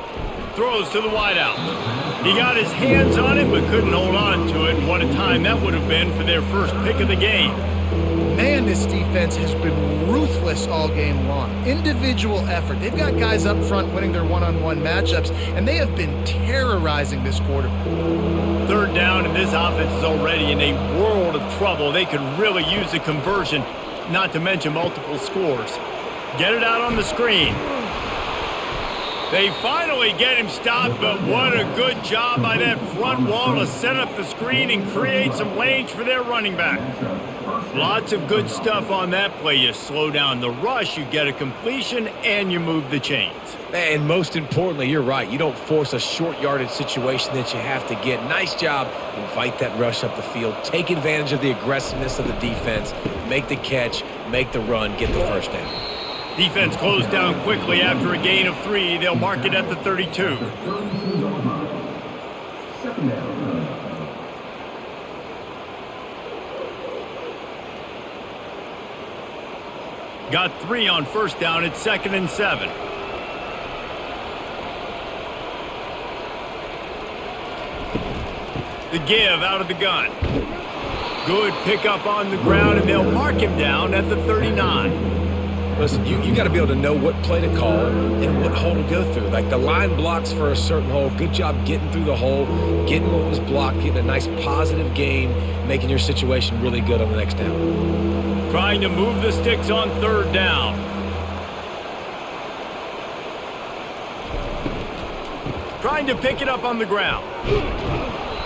Throws to the wideout. He got his hands on it but couldn't hold on to it. And what a time that would have been for their first pick of the game. Man, this defense has been ruthless all game long. Individual effort. They've got guys up front winning their one-on-one matchups, and they have been terrorizing this quarterback. 3rd down, and this offense is already in a world of trouble. They could really use a conversion, not to mention multiple scores. Get it out on the screen. They finally get him stopped, but what a good job by that front wall to set up the screen and create some lanes for their running back. Lots of good stuff on that play. You slow down the rush, you get a completion, and you move the chains. And most importantly, you're right. You don't force a short yardage situation that you have to get. Nice job. Invite that rush up the field. Take advantage of the aggressiveness of the defense. Make the catch, make the run, get the first down. Defense closed down quickly after a gain of 3. They'll mark it at the 32. Got 3 on first down. It's 2nd and 7. The give out of the gun. Good pickup on the ground, and they'll mark him down at the 39. Listen, you got to be able to know what play to call and what hole to go through. Like the line blocks for a certain hole. Good job getting through the hole, getting what was blocked, getting a nice positive gain, making your situation really good on the next down. Trying to move the sticks on 3rd down. Trying to pick it up on the ground.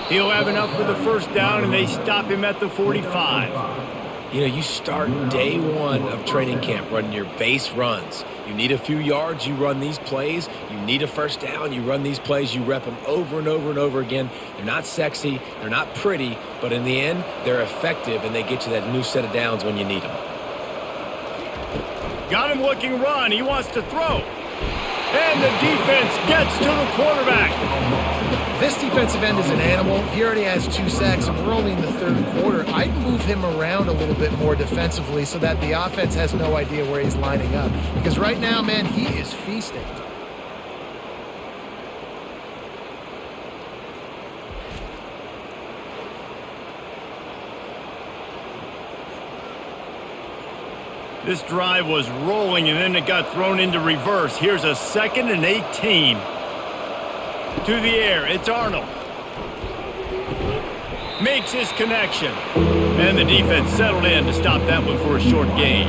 He'll have enough for the first down, and they stop him at the 45. You know, you start day 1 of training camp running your base runs. You need a few yards, you run these plays. You need a first down, you run these plays. You rep them over and over and over again. They're not sexy, they're not pretty, but in the end, they're effective, and they get you that new set of downs when you need them. Got him looking run. He wants to throw. And the defense gets to the quarterback. This defensive end is an animal. He already has 2 sacks, and we're only in the 3rd quarter. I'd move him around a little bit more defensively so that the offense has no idea where he's lining up. Because right now, man, he is feasting. This drive was rolling, and then it got thrown into reverse. Here's a 2nd and 18. To the air, it's Arnold. Makes his connection. And the defense settled in to stop that one for a short gain.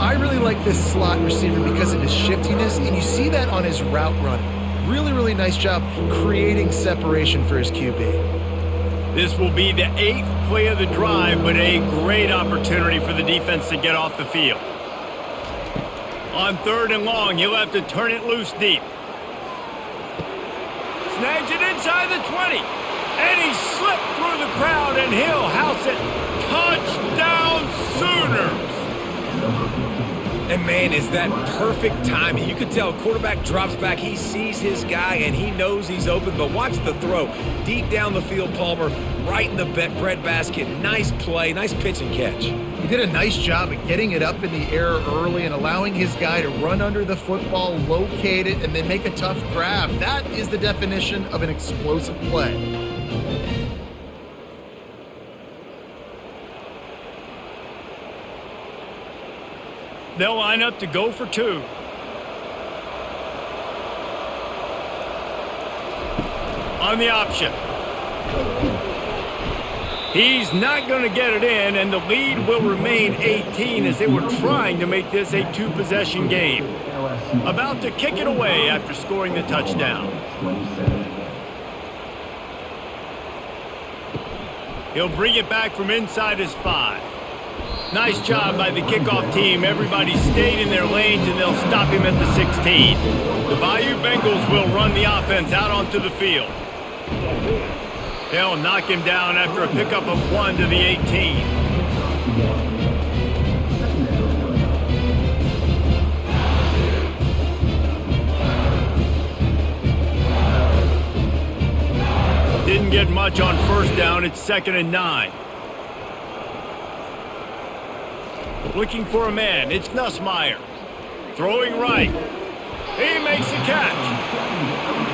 I really like this slot receiver because of his shiftiness, and you see that on his route running. Really, really nice job creating separation for his QB. This will be the 8th play of the drive, but a great opportunity for the defense to get off the field. On 3rd and long, he'll have to turn it loose deep. Snags it inside the 20. And he slipped through the crowd, and he'll house it. Touchdown Sooners! And man, is that perfect timing. You can tell quarterback drops back. He sees his guy, and he knows he's open. But watch the throw. Deep down the field, Palmer, right in the breadbasket. Nice play, nice pitch and catch. He did a nice job of getting it up in the air early and allowing his guy to run under the football, locate it, and then make a tough grab. That is the definition of an explosive play. They'll line up to go for 2. On the option. He's not going to get it in, and the lead will remain 18 as they were trying to make this a 2-possession game. About to kick it away after scoring the touchdown. He'll bring it back from inside his 5. Nice job by the kickoff team. Everybody stayed in their lanes, and they'll stop him at the 16. The Bayou Bengals will run the offense out onto the field. They'll knock him down after a pickup of 1 to the 18. Didn't get much on first down. It's 2nd and 9. Looking for a man. It's Nussmeier. Throwing right. He makes the catch.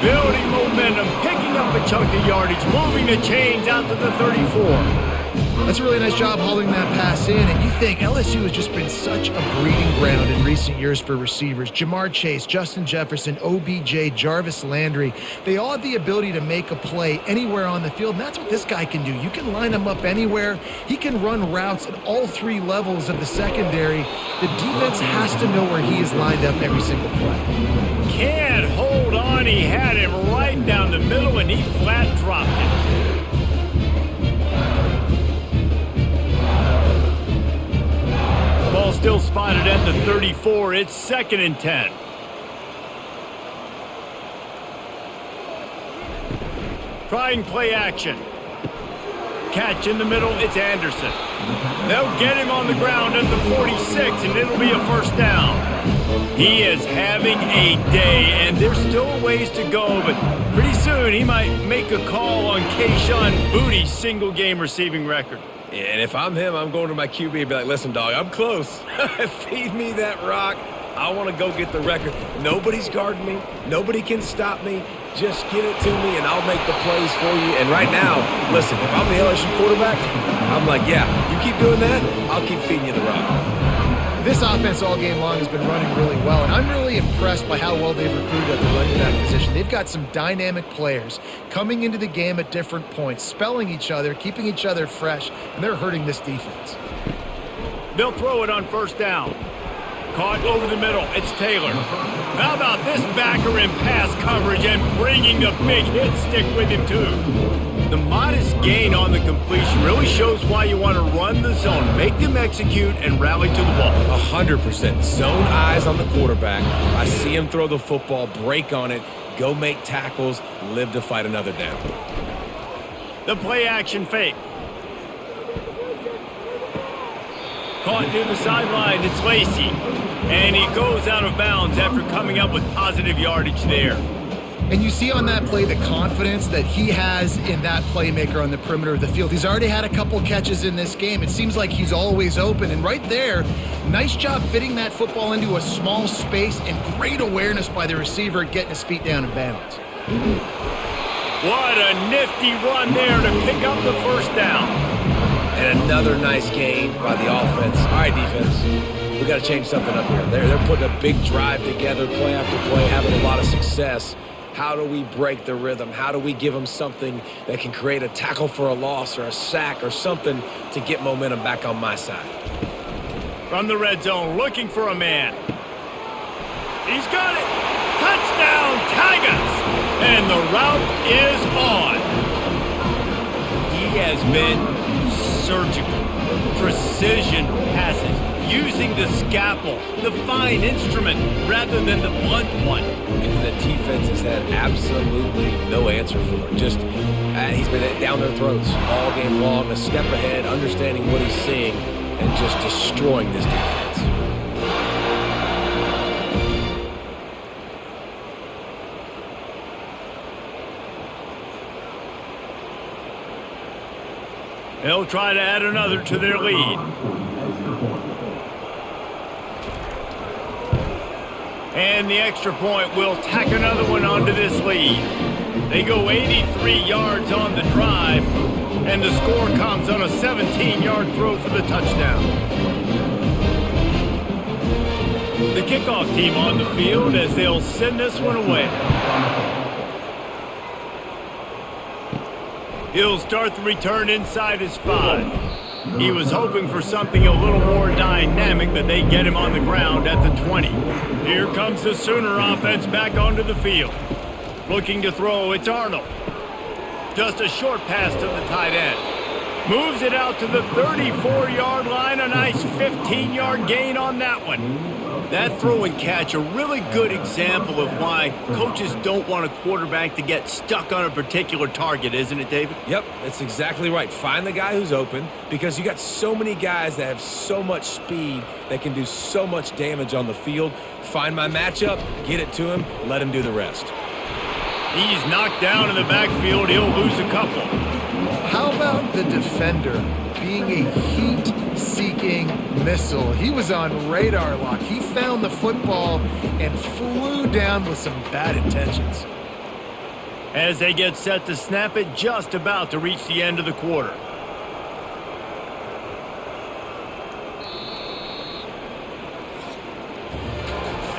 Building momentum, picking up a chunk of yardage, moving the chains out to the 34. That's a really nice job holding that pass in, and you think LSU has just been such a breeding ground in recent years for receivers. Jamar Chase, Justin Jefferson, OBJ, Jarvis Landry, they all have the ability to make a play anywhere on the field, and that's what this guy can do. You can line him up anywhere. He can run routes at all three levels of the secondary. The defense has to know where he is lined up every single play. Can't hold on. He had him right down the middle, and he flat dropped it. Ball still spotted at the 34. It's 2nd and 10. Trying play action. Catch in the middle. It's Anderson. They'll get him on the ground at the 46, and it'll be a first down. He is having a day, and there's still ways to go, but pretty soon he might make a call on Kayshon Bouttie's single-game receiving record. And if I'm him, I'm going to my QB and be like, listen, dog, I'm close. Feed me that rock. I want to go get the record. Nobody's guarding me. Nobody can stop me. Just get it to me, and I'll make the plays for you. And right now, listen, if I'm the LSU quarterback, I'm like, yeah, you keep doing that, I'll keep feeding you the rock. This offense all game long has been running really well, and I'm really impressed by how well they've recruited at the running back position. They've got some dynamic players coming into the game at different points, spelling each other, keeping each other fresh, and they're hurting this defense. They'll throw it on first down. Caught over the middle. It's Taylor. How about this backer in pass coverage and bringing the big hit stick with him, too? The modest gain on the completion really shows why you want to run the zone, make them execute, and rally to the ball. 100%. Zone eyes on the quarterback. I see him throw the football, break on it, go make tackles, live to fight another down. The play action fake. Caught near the sideline, it's Lacey. And he goes out of bounds after coming up with positive yardage there. And you see on that play the confidence that he has in that playmaker on the perimeter of the field. He's already had a couple catches in this game. It seems like he's always open. And right there, nice job fitting that football into a small space and great awareness by the receiver getting his feet down in bounds. What a nifty run there to pick up the first down. And another nice gain by the offense. All right, defense, we got to change something up here. They're putting a big drive together, play after play, having a lot of success. How do we break the rhythm? How do we give them something that can create a tackle for a loss or a sack or something to get momentum back on my side? From the red zone, looking for a man. He's got it. Touchdown, Tigers! And the route is on. He has been surgical, precision passes, using the scalpel, the fine instrument, rather than the blunt one. And the defense has had absolutely no answer for it. Just, he's been down their throats all game long, a step ahead, understanding what he's seeing, and just destroying this defense. They'll try to add another to their lead. And the extra point will tack another one onto this lead. They go 83 yards on the drive, and the score comes on a 17-yard throw for the touchdown. The kickoff team on the field as they'll send this one away. He'll start the return inside his 5. He was hoping for something a little more dynamic, but they get him on the ground at the 20. Here comes the Sooner offense back onto the field. Looking to throw, it's Arnold. Just a short pass to the tight end. Moves it out to the 34-yard line. A nice 15-yard gain on that one. That throw and catch, a really good example of why coaches don't want a quarterback to get stuck on a particular target, isn't it, David? Yep, that's exactly right. Find the guy who's open, because you got so many guys that have so much speed that can do so much damage on the field. Find my matchup, get it to him, let him do the rest. He's knocked down in the backfield. He'll lose a couple. How about the defender being a heat-seeking missile? He was on radar lock. He found the football and flew down with some bad intentions. As they get set to snap it, just about to reach the end of the quarter.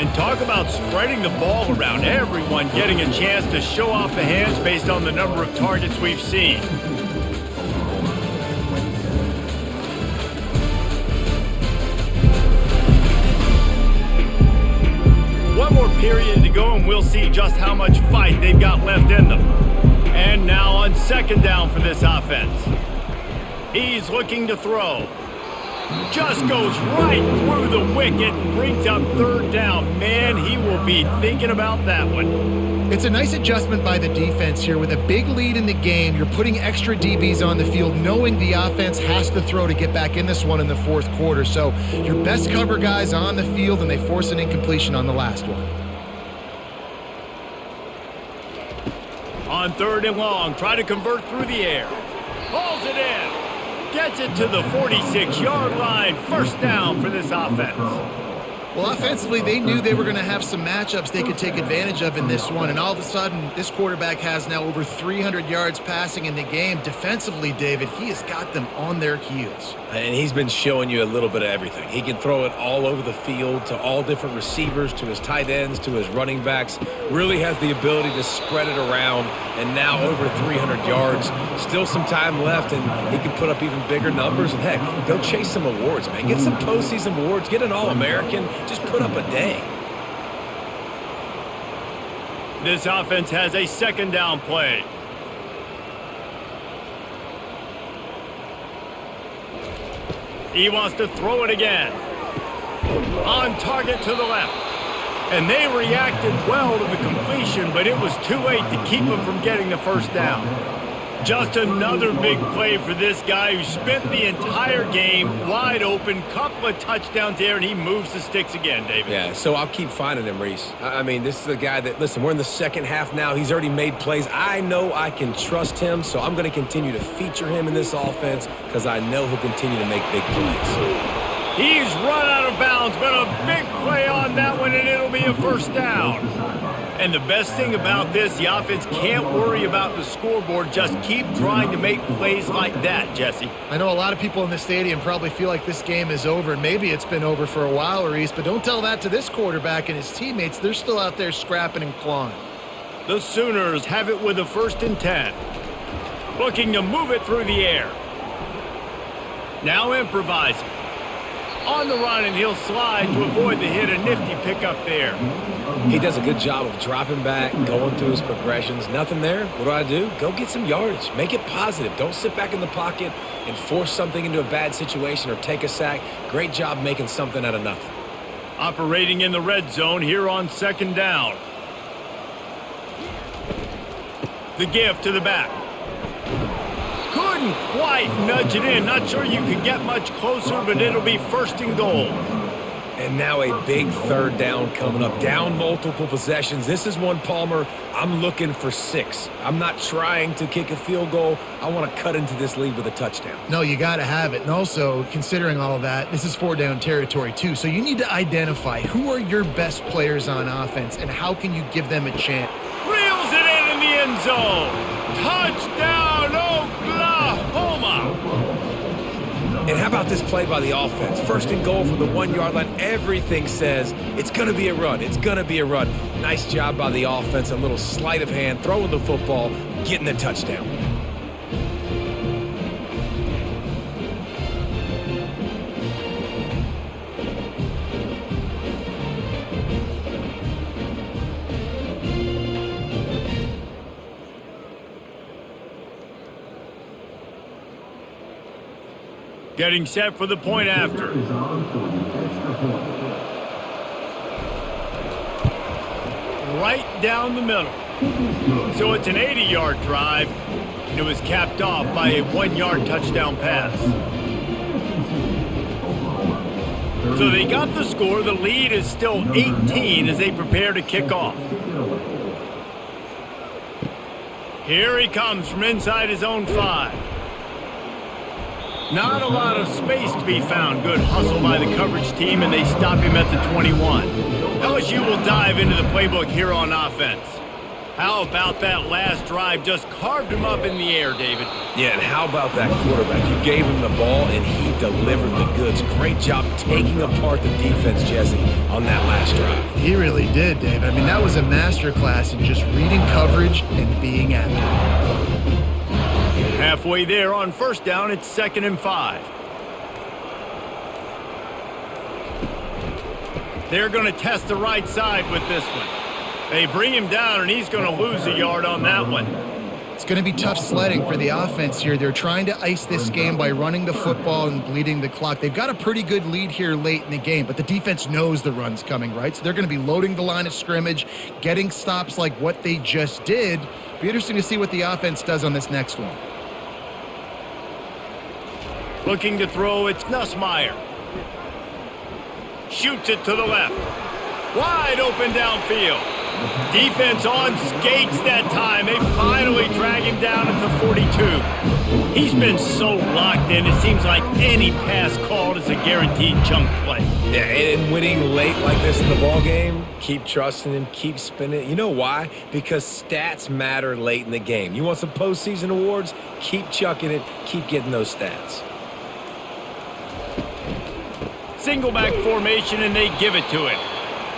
And talk about spreading the ball around, everyone getting a chance to show off the hands based on the number of targets we've seen. One more period to go and we'll see just how much fight they've got left in them. And now on second down for this offense. He's looking to throw. Just goes right through the wicket and brings up third down. Man, he will be thinking about that one. It's a nice adjustment by the defense here. With a big lead in the game, you're putting extra DBs on the field, knowing the offense has to throw to get back in this one in the fourth quarter. So your best cover guys on the field, and they force an incompletion on the last one. On third and long, try to convert through the air. Hauls it in. Gets it to the 46-yard line. First down for this offense. Well, offensively, they knew they were going to have some matchups they could take advantage of in this one, and all of a sudden, this quarterback has now over 300 yards passing in the game. Defensively, David, he has got them on their heels. And he's been showing you a little bit of everything. He can throw it all over the field to all different receivers, to his tight ends, to his running backs. Really has the ability to spread it around, and now over 300 yards. Still some time left, and he can put up even bigger numbers. And, heck, go chase some awards, man. Get some postseason awards. Get an All-American. Just put up a day. This offense has a second down play. He wants to throw it again. On target to the left. And they reacted well to the completion, but it was too late to keep him from getting the first down. Just another big play for this guy who spent the entire game wide open, couple of touchdowns there, and he moves the sticks again, David. Yeah, so I'll keep finding him, Reese. I mean, this is a guy that, listen, we're in the second half now. He's already made plays. I know I can trust him, so I'm going to continue to feature him in this offense because I know he'll continue to make big plays. He's run out of bounds, but a big play on that one, and it'll be a first down. And the best thing about this, the offense can't worry about the scoreboard. Just keep trying to make plays like that, Jesse. I know a lot of people in the stadium probably feel like this game is over, and maybe it's been over for a while, Reese, but don't tell that to this quarterback and his teammates. They're still out there scrapping and clawing. The Sooners have it with a 1st and 10. Looking to move it through the air. Now improvising. On the run, and he'll slide to avoid the hit. A nifty pickup there. He does a good job of dropping back, going through his progressions. Nothing there. What do? Go get some yardage. Make it positive. Don't sit back in the pocket and force something into a bad situation or take a sack. Great job making something out of nothing. Operating in the red zone here on second down. The give to the back. Couldn't quite nudge it in. Not sure you could get much closer, but it'll be 1st and goal. And now a big third down coming up. Down multiple possessions. This is one, Palmer, I'm looking for 6. I'm not trying to kick a field goal. I want to cut into this lead with a touchdown. No, you got to have it. And also, considering all of that, this is 4-down territory too. So you need to identify who are your best players on offense and how can you give them a chance. Reels it in the end zone. Touchdown, Oklahoma. And how about this play by the offense? 1st and goal from the 1-yard line. Everything says it's going to be a run. It's going to be a run. Nice job by the offense. A little sleight of hand, throwing the football, getting the touchdown. Getting set for the point after. Right down the middle. So it's an 80-yard drive, and it was capped off by a 1-yard touchdown pass. So they got the score. The lead is still 18 as they prepare to kick off. Here he comes from inside his own 5. Not a lot of space to be found. Good hustle by the coverage team, and they stop him at the 21. LSU will dive into the playbook here on offense. How about that last drive? Just carved him up in the air, David. Yeah, and how about that quarterback? You gave him the ball, and he delivered the goods. Great job taking apart the defense, Jesse, on that last drive. He really did, Dave. I mean, that was a masterclass in just reading coverage and being accurate. Halfway there on first down, it's 2nd and 5. They're going to test the right side with this one. They bring him down, and he's going to lose a yard on that one. It's going to be tough sledding for the offense here. They're trying to ice this game by running the football and bleeding the clock. They've got a pretty good lead here late in the game, but the defense knows the run's coming, right? So they're going to be loading the line of scrimmage, getting stops like what they just did. Be interesting to see what the offense does on this next one. Looking to throw, it's Nussmeier. Shoots it to the left. Wide open downfield. Defense on skates that time. They finally drag him down at the 42. He's been so locked in, it seems like any pass called is a guaranteed chunk play. Yeah, and winning late like this in the ball game, keep trusting him, keep spinning. You know why? Because stats matter late in the game. You want some postseason awards? Keep chucking it, keep getting those stats. Single back formation, and they give it to him.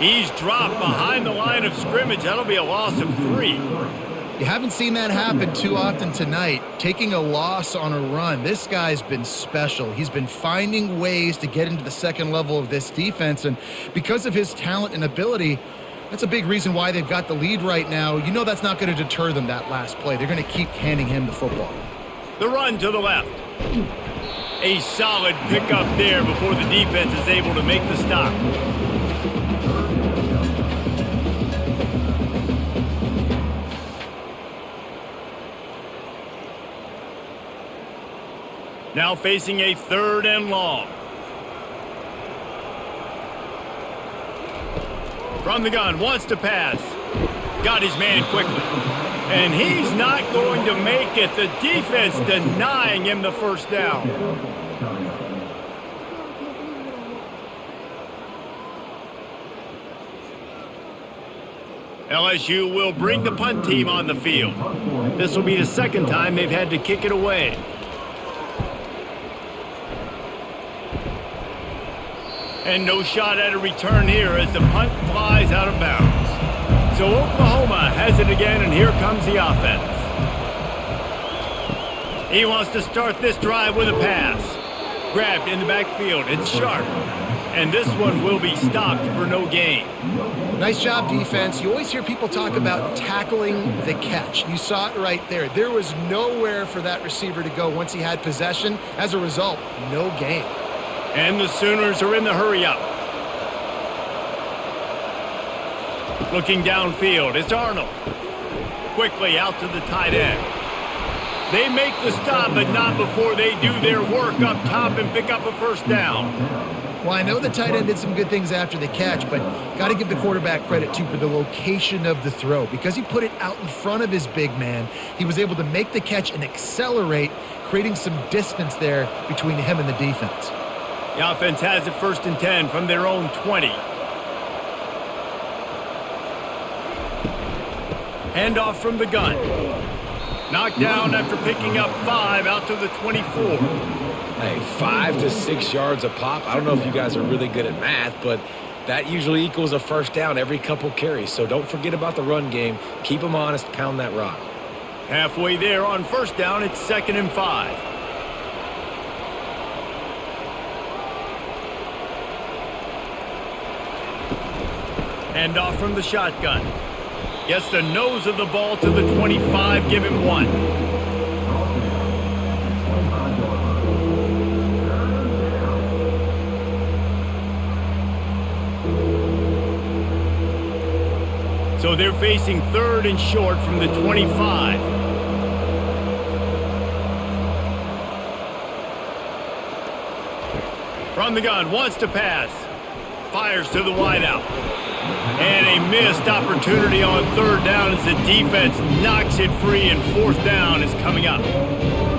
He's dropped behind the line of scrimmage. That'll be a loss of 3. You haven't seen that happen too often tonight, taking a loss on a run. This guy's been special. He's been finding ways to get into the second level of this defense, and because of his talent and ability, that's a big reason why they've got the lead right now. You know that's not going to deter them, that last play. They're going to keep handing him the football. The run to the left. A solid pickup there before the defense is able to make the stop. Now facing a 3rd and long. From the gun, wants to pass. Got his man quickly. And he's not going to make it. The defense denying him the first down. LSU will bring the punt team on the field. This will be the 2nd time they've had to kick it away. And no shot at a return here as the punt flies out of bounds. So Oklahoma has it again, and here comes the offense. He wants to start this drive with a pass. Grabbed in the backfield. It's Sharp. And this one will be stopped for no gain. Nice job, defense. You always hear people talk about tackling the catch. You saw it right there. There was nowhere for that receiver to go once he had possession. As a result, no gain. And the Sooners are in the hurry-up. Looking downfield, it's Arnold. Quickly out to the tight end. They make the stop, but not before they do their work up top and pick up a first down. Well, I know the tight end did some good things after the catch, but got to give the quarterback credit, too, for the location of the throw. Because he put it out in front of his big man, he was able to make the catch and accelerate, creating some distance there between him and the defense. The offense has it 1st and 10 from their own 20. Handoff from the gun. Knocked down after picking up 5 out to the 24. Hey, 5 to 6 yards a pop. I don't know if you guys are really good at math, but that usually equals a first down every couple carries. So don't forget about the run game. Keep them honest, pound that rock. Halfway there on first down, it's 2nd and 5. Hand off from the shotgun. Gets the nose of the ball to the 25, give him 1. So they're facing 3rd and short from the 25. From the gun, wants to pass. Fires to the wideout. And a missed opportunity on 3rd down as the defense knocks it free, and 4th down is coming up.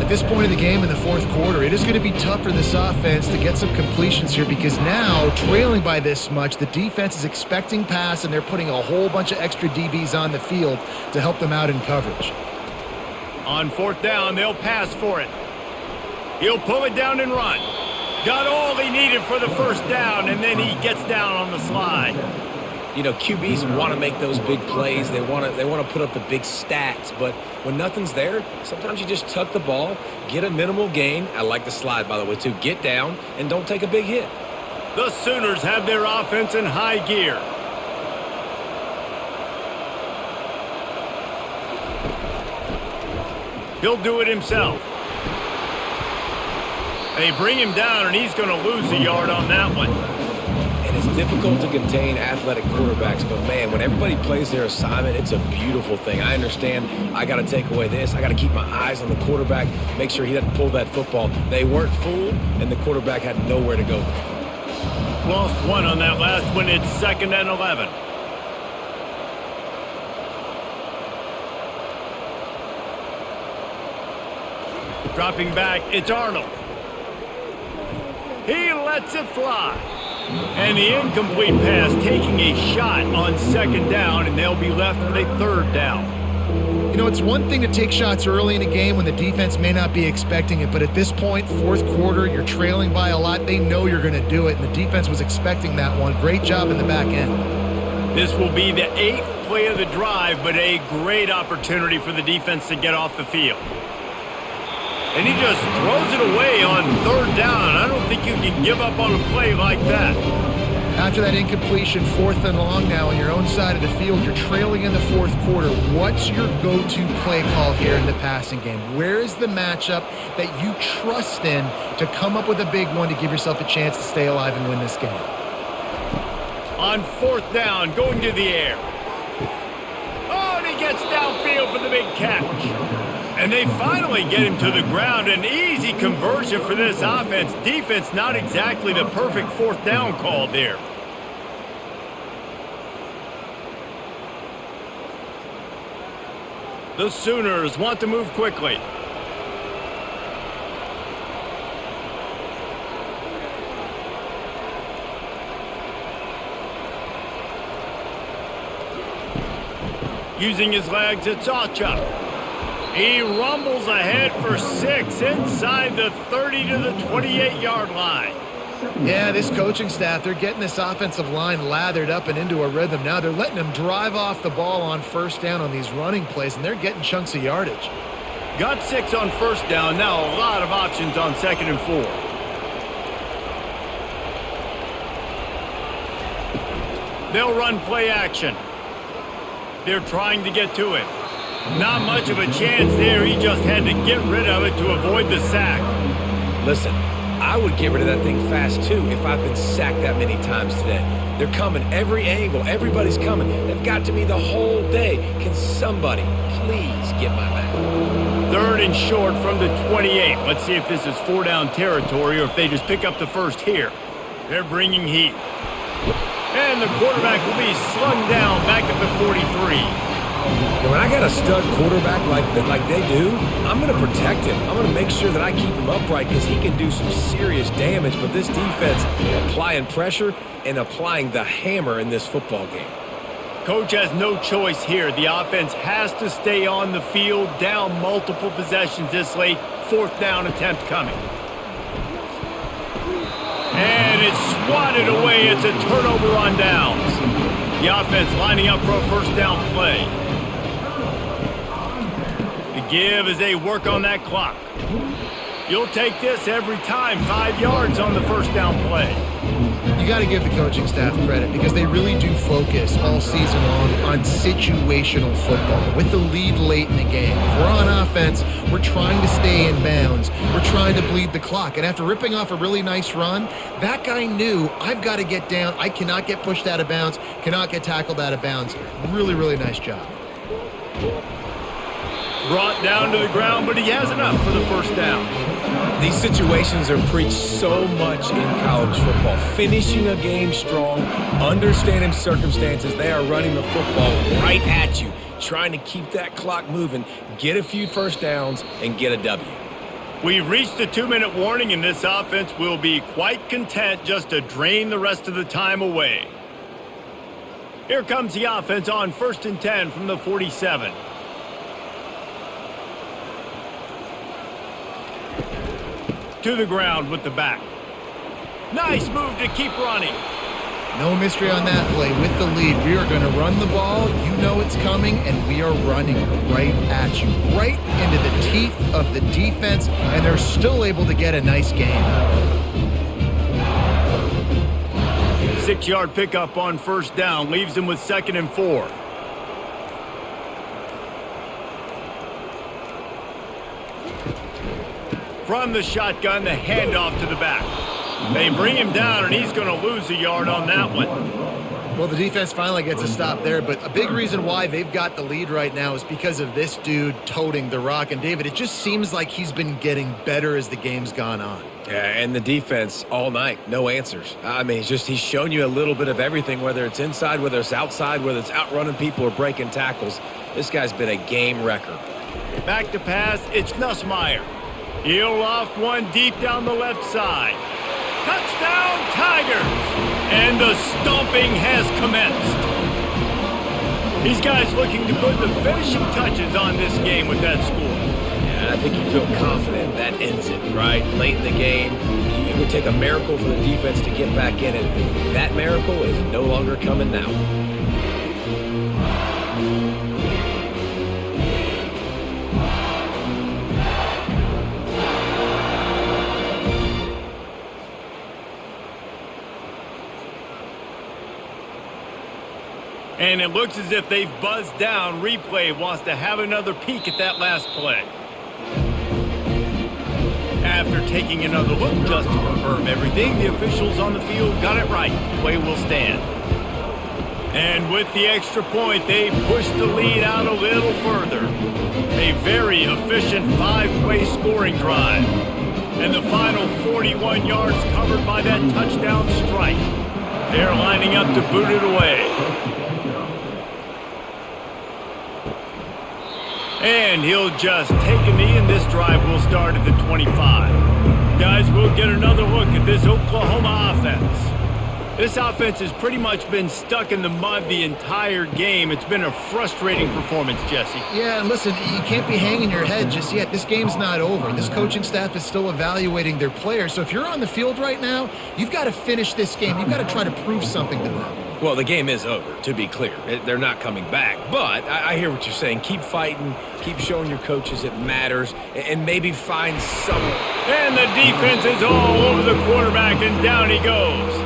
At this point of the game in the fourth quarter, it is going to be tough for this offense to get some completions here because now, trailing by this much, the defense is expecting pass, and they're putting a whole bunch of extra DBs on the field to help them out in coverage. On fourth down, they'll pass for it. He'll pull it down and run. Got all he needed for the first down, and then he gets down on the slide. You know, QBs want to make those big plays. They want to put up the big stats. But when nothing's there, sometimes you just tuck the ball, get a minimal gain. I like the slide, by the way, too. Get down and don't take a big hit. The Sooners have their offense in high gear. He'll do it himself. They bring him down, and he's going to lose a yard on that one. And it's difficult to contain athletic quarterbacks, but, man, when everybody plays their assignment, it's a beautiful thing. I understand I got to take away this. I got to keep my eyes on the quarterback, make sure he doesn't pull that football. They weren't fooled, and the quarterback had nowhere to go. Lost one on that last one. It's 2nd and 11. Dropping back, it's Arnold. He lets it fly. And the incomplete pass taking a shot on 2nd down, and they'll be left with a 3rd down. You know, it's one thing to take shots early in a game when the defense may not be expecting it, but at this point, fourth quarter, you're trailing by a lot. They know you're going to do it, and the defense was expecting that one. Great job in the back end. This will be the 8th play of the drive, but a great opportunity for the defense to get off the field. And he just throws it away on 3rd down. I don't think you can give up on a play like that. After that incompletion, 4th and long now on your own side of the field, you're trailing in the fourth quarter. What's your go-to play call here in the passing game? Where is the matchup that you trust in to come up with a big one to give yourself a chance to stay alive and win this game? On 4th down, going to the air. Oh, and he gets downfield for the big catch. And they finally get him to the ground. An easy conversion for this offense. Defense not exactly the perfect 4th down call there. The Sooners want to move quickly. Using his legs, it's Ocha. He rumbles ahead for 6 inside the 30 to the 28-yard line. Yeah, this coaching staff, they're getting this offensive line lathered up and into a rhythm now. They're letting them drive off the ball on 1st down on these running plays, and they're getting chunks of yardage. Got 6 on 1st down. Now a lot of options on 2nd and 4. They'll run play action. They're trying to get to it. Not much of a chance there. He just had to get rid of it to avoid the sack. Listen, I would get rid of that thing fast, too, if I've been sacked that many times today. They're coming every angle. Everybody's coming. They've got to me the whole day. Can somebody please get my back? 3rd and short from the 28. Let's see if this is 4-down territory or if they just pick up the first here. They're bringing heat. And the quarterback will be slung down back at the 43. And when I got a stud quarterback like they do, I'm going to protect him. I'm going to make sure that I keep him upright because he can do some serious damage. But this defense applying pressure and applying the hammer in this football game. Coach has no choice here. The offense has to stay on the field, down multiple possessions this late. 4th down attempt coming. And it's swatted away. It's a turnover on downs. The offense lining up for a 1st down play. Give as they work on that clock. You'll take this every time. 5 yards on the 1st down play. You got to give the coaching staff credit because they really do focus all season long on situational football. With the lead late in the game, if we're on offense, we're trying to stay in bounds. We're trying to bleed the clock. And after ripping off a really nice run, that guy knew, I've got to get down. I cannot get pushed out of bounds, cannot get tackled out of bounds. Really, really nice job. Brought down to the ground, but he has enough for the 1st down. These situations are preached so much in college football. Finishing a game strong, understanding circumstances. They are running the football right at you, trying to keep that clock moving, get a few 1st downs, and get a W. We've reached a 2-minute warning, and this offense will be quite content just to drain the rest of the time away. Here comes the offense on 1st and 10 from the 47. To the ground with the back. Nice move to keep running. No mystery on that play. With the lead, we are going to run the ball. You know it's coming, and we are running right at you, right into the teeth of the defense, and they're still able to get a nice gain. 6-yard pickup on 1st down leaves them with 2nd and 4. From the shotgun, the handoff to the back. They bring him down, and he's going to lose a yard on that one. Well, the defense finally gets a stop there, but a big reason why they've got the lead right now is because of this dude toting the rock. And, David, it just seems like he's been getting better as the game's gone on. Yeah, and the defense all night, no answers. I mean, he's shown you a little bit of everything, whether it's inside, whether it's outside, whether it's outrunning people or breaking tackles. This guy's been a game wrecker. Back to pass, it's Nussmeier. He'll loft one deep down the left side. Touchdown, Tigers! And the stomping has commenced. These guys looking to put the finishing touches on this game with that score. Yeah, I think you feel confident that ends it, right? Late in the game, it would take a miracle for the defense to get back in it. That miracle is no longer coming now. And it looks as if they've buzzed down. Replay wants to have another peek at that last play. After taking another look just to confirm everything, the officials on the field got it right. Play will stand. And with the extra point, they push the lead out a little further. A very efficient 5-play scoring drive. And the final 41 yards covered by that touchdown strike. They're lining up to boot it away. And he'll just take a knee, and this drive will start at the 25. Guys, we'll get another look at this Oklahoma offense. This offense has pretty much been stuck in the mud the entire game. It's been a frustrating performance, Jesse. Yeah, and listen, you can't be hanging your head just yet. This game's not over. This coaching staff is still evaluating their players. So if you're on the field right now, you've got to finish this game. You've got to try to prove something to them. Well, the game is over, to be clear. They're not coming back. But I hear what you're saying. Keep fighting. Keep showing your coaches it matters. And maybe find someone. And the defense is all over the quarterback, and down he goes.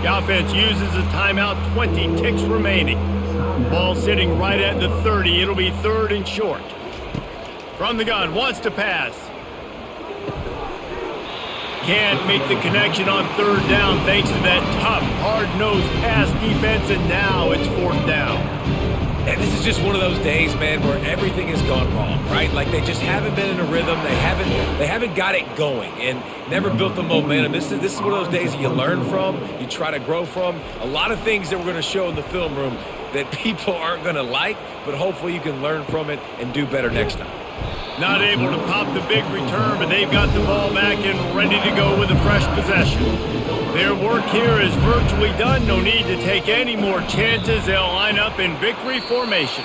The offense uses a timeout, 20 ticks remaining. Ball sitting right at the 30. It'll be 3rd and short. From the gun, wants to pass. Can't make the connection on 3rd down thanks to that tough, hard-nosed pass defense, and now it's 4th down. And this is just one of those days, man, where everything has gone wrong, right? Like they just haven't been in a rhythm. They haven't got it going and never built the momentum. This is one of those days that you learn from, you try to grow from. A lot of things that we're going to show in the film room that people aren't going to like, but hopefully you can learn from it and do better next time. Not able to pop the big return, but they've got the ball back and ready to go with a fresh possession. Their work here is virtually done. No need to take any more chances. They'll line up in victory formation.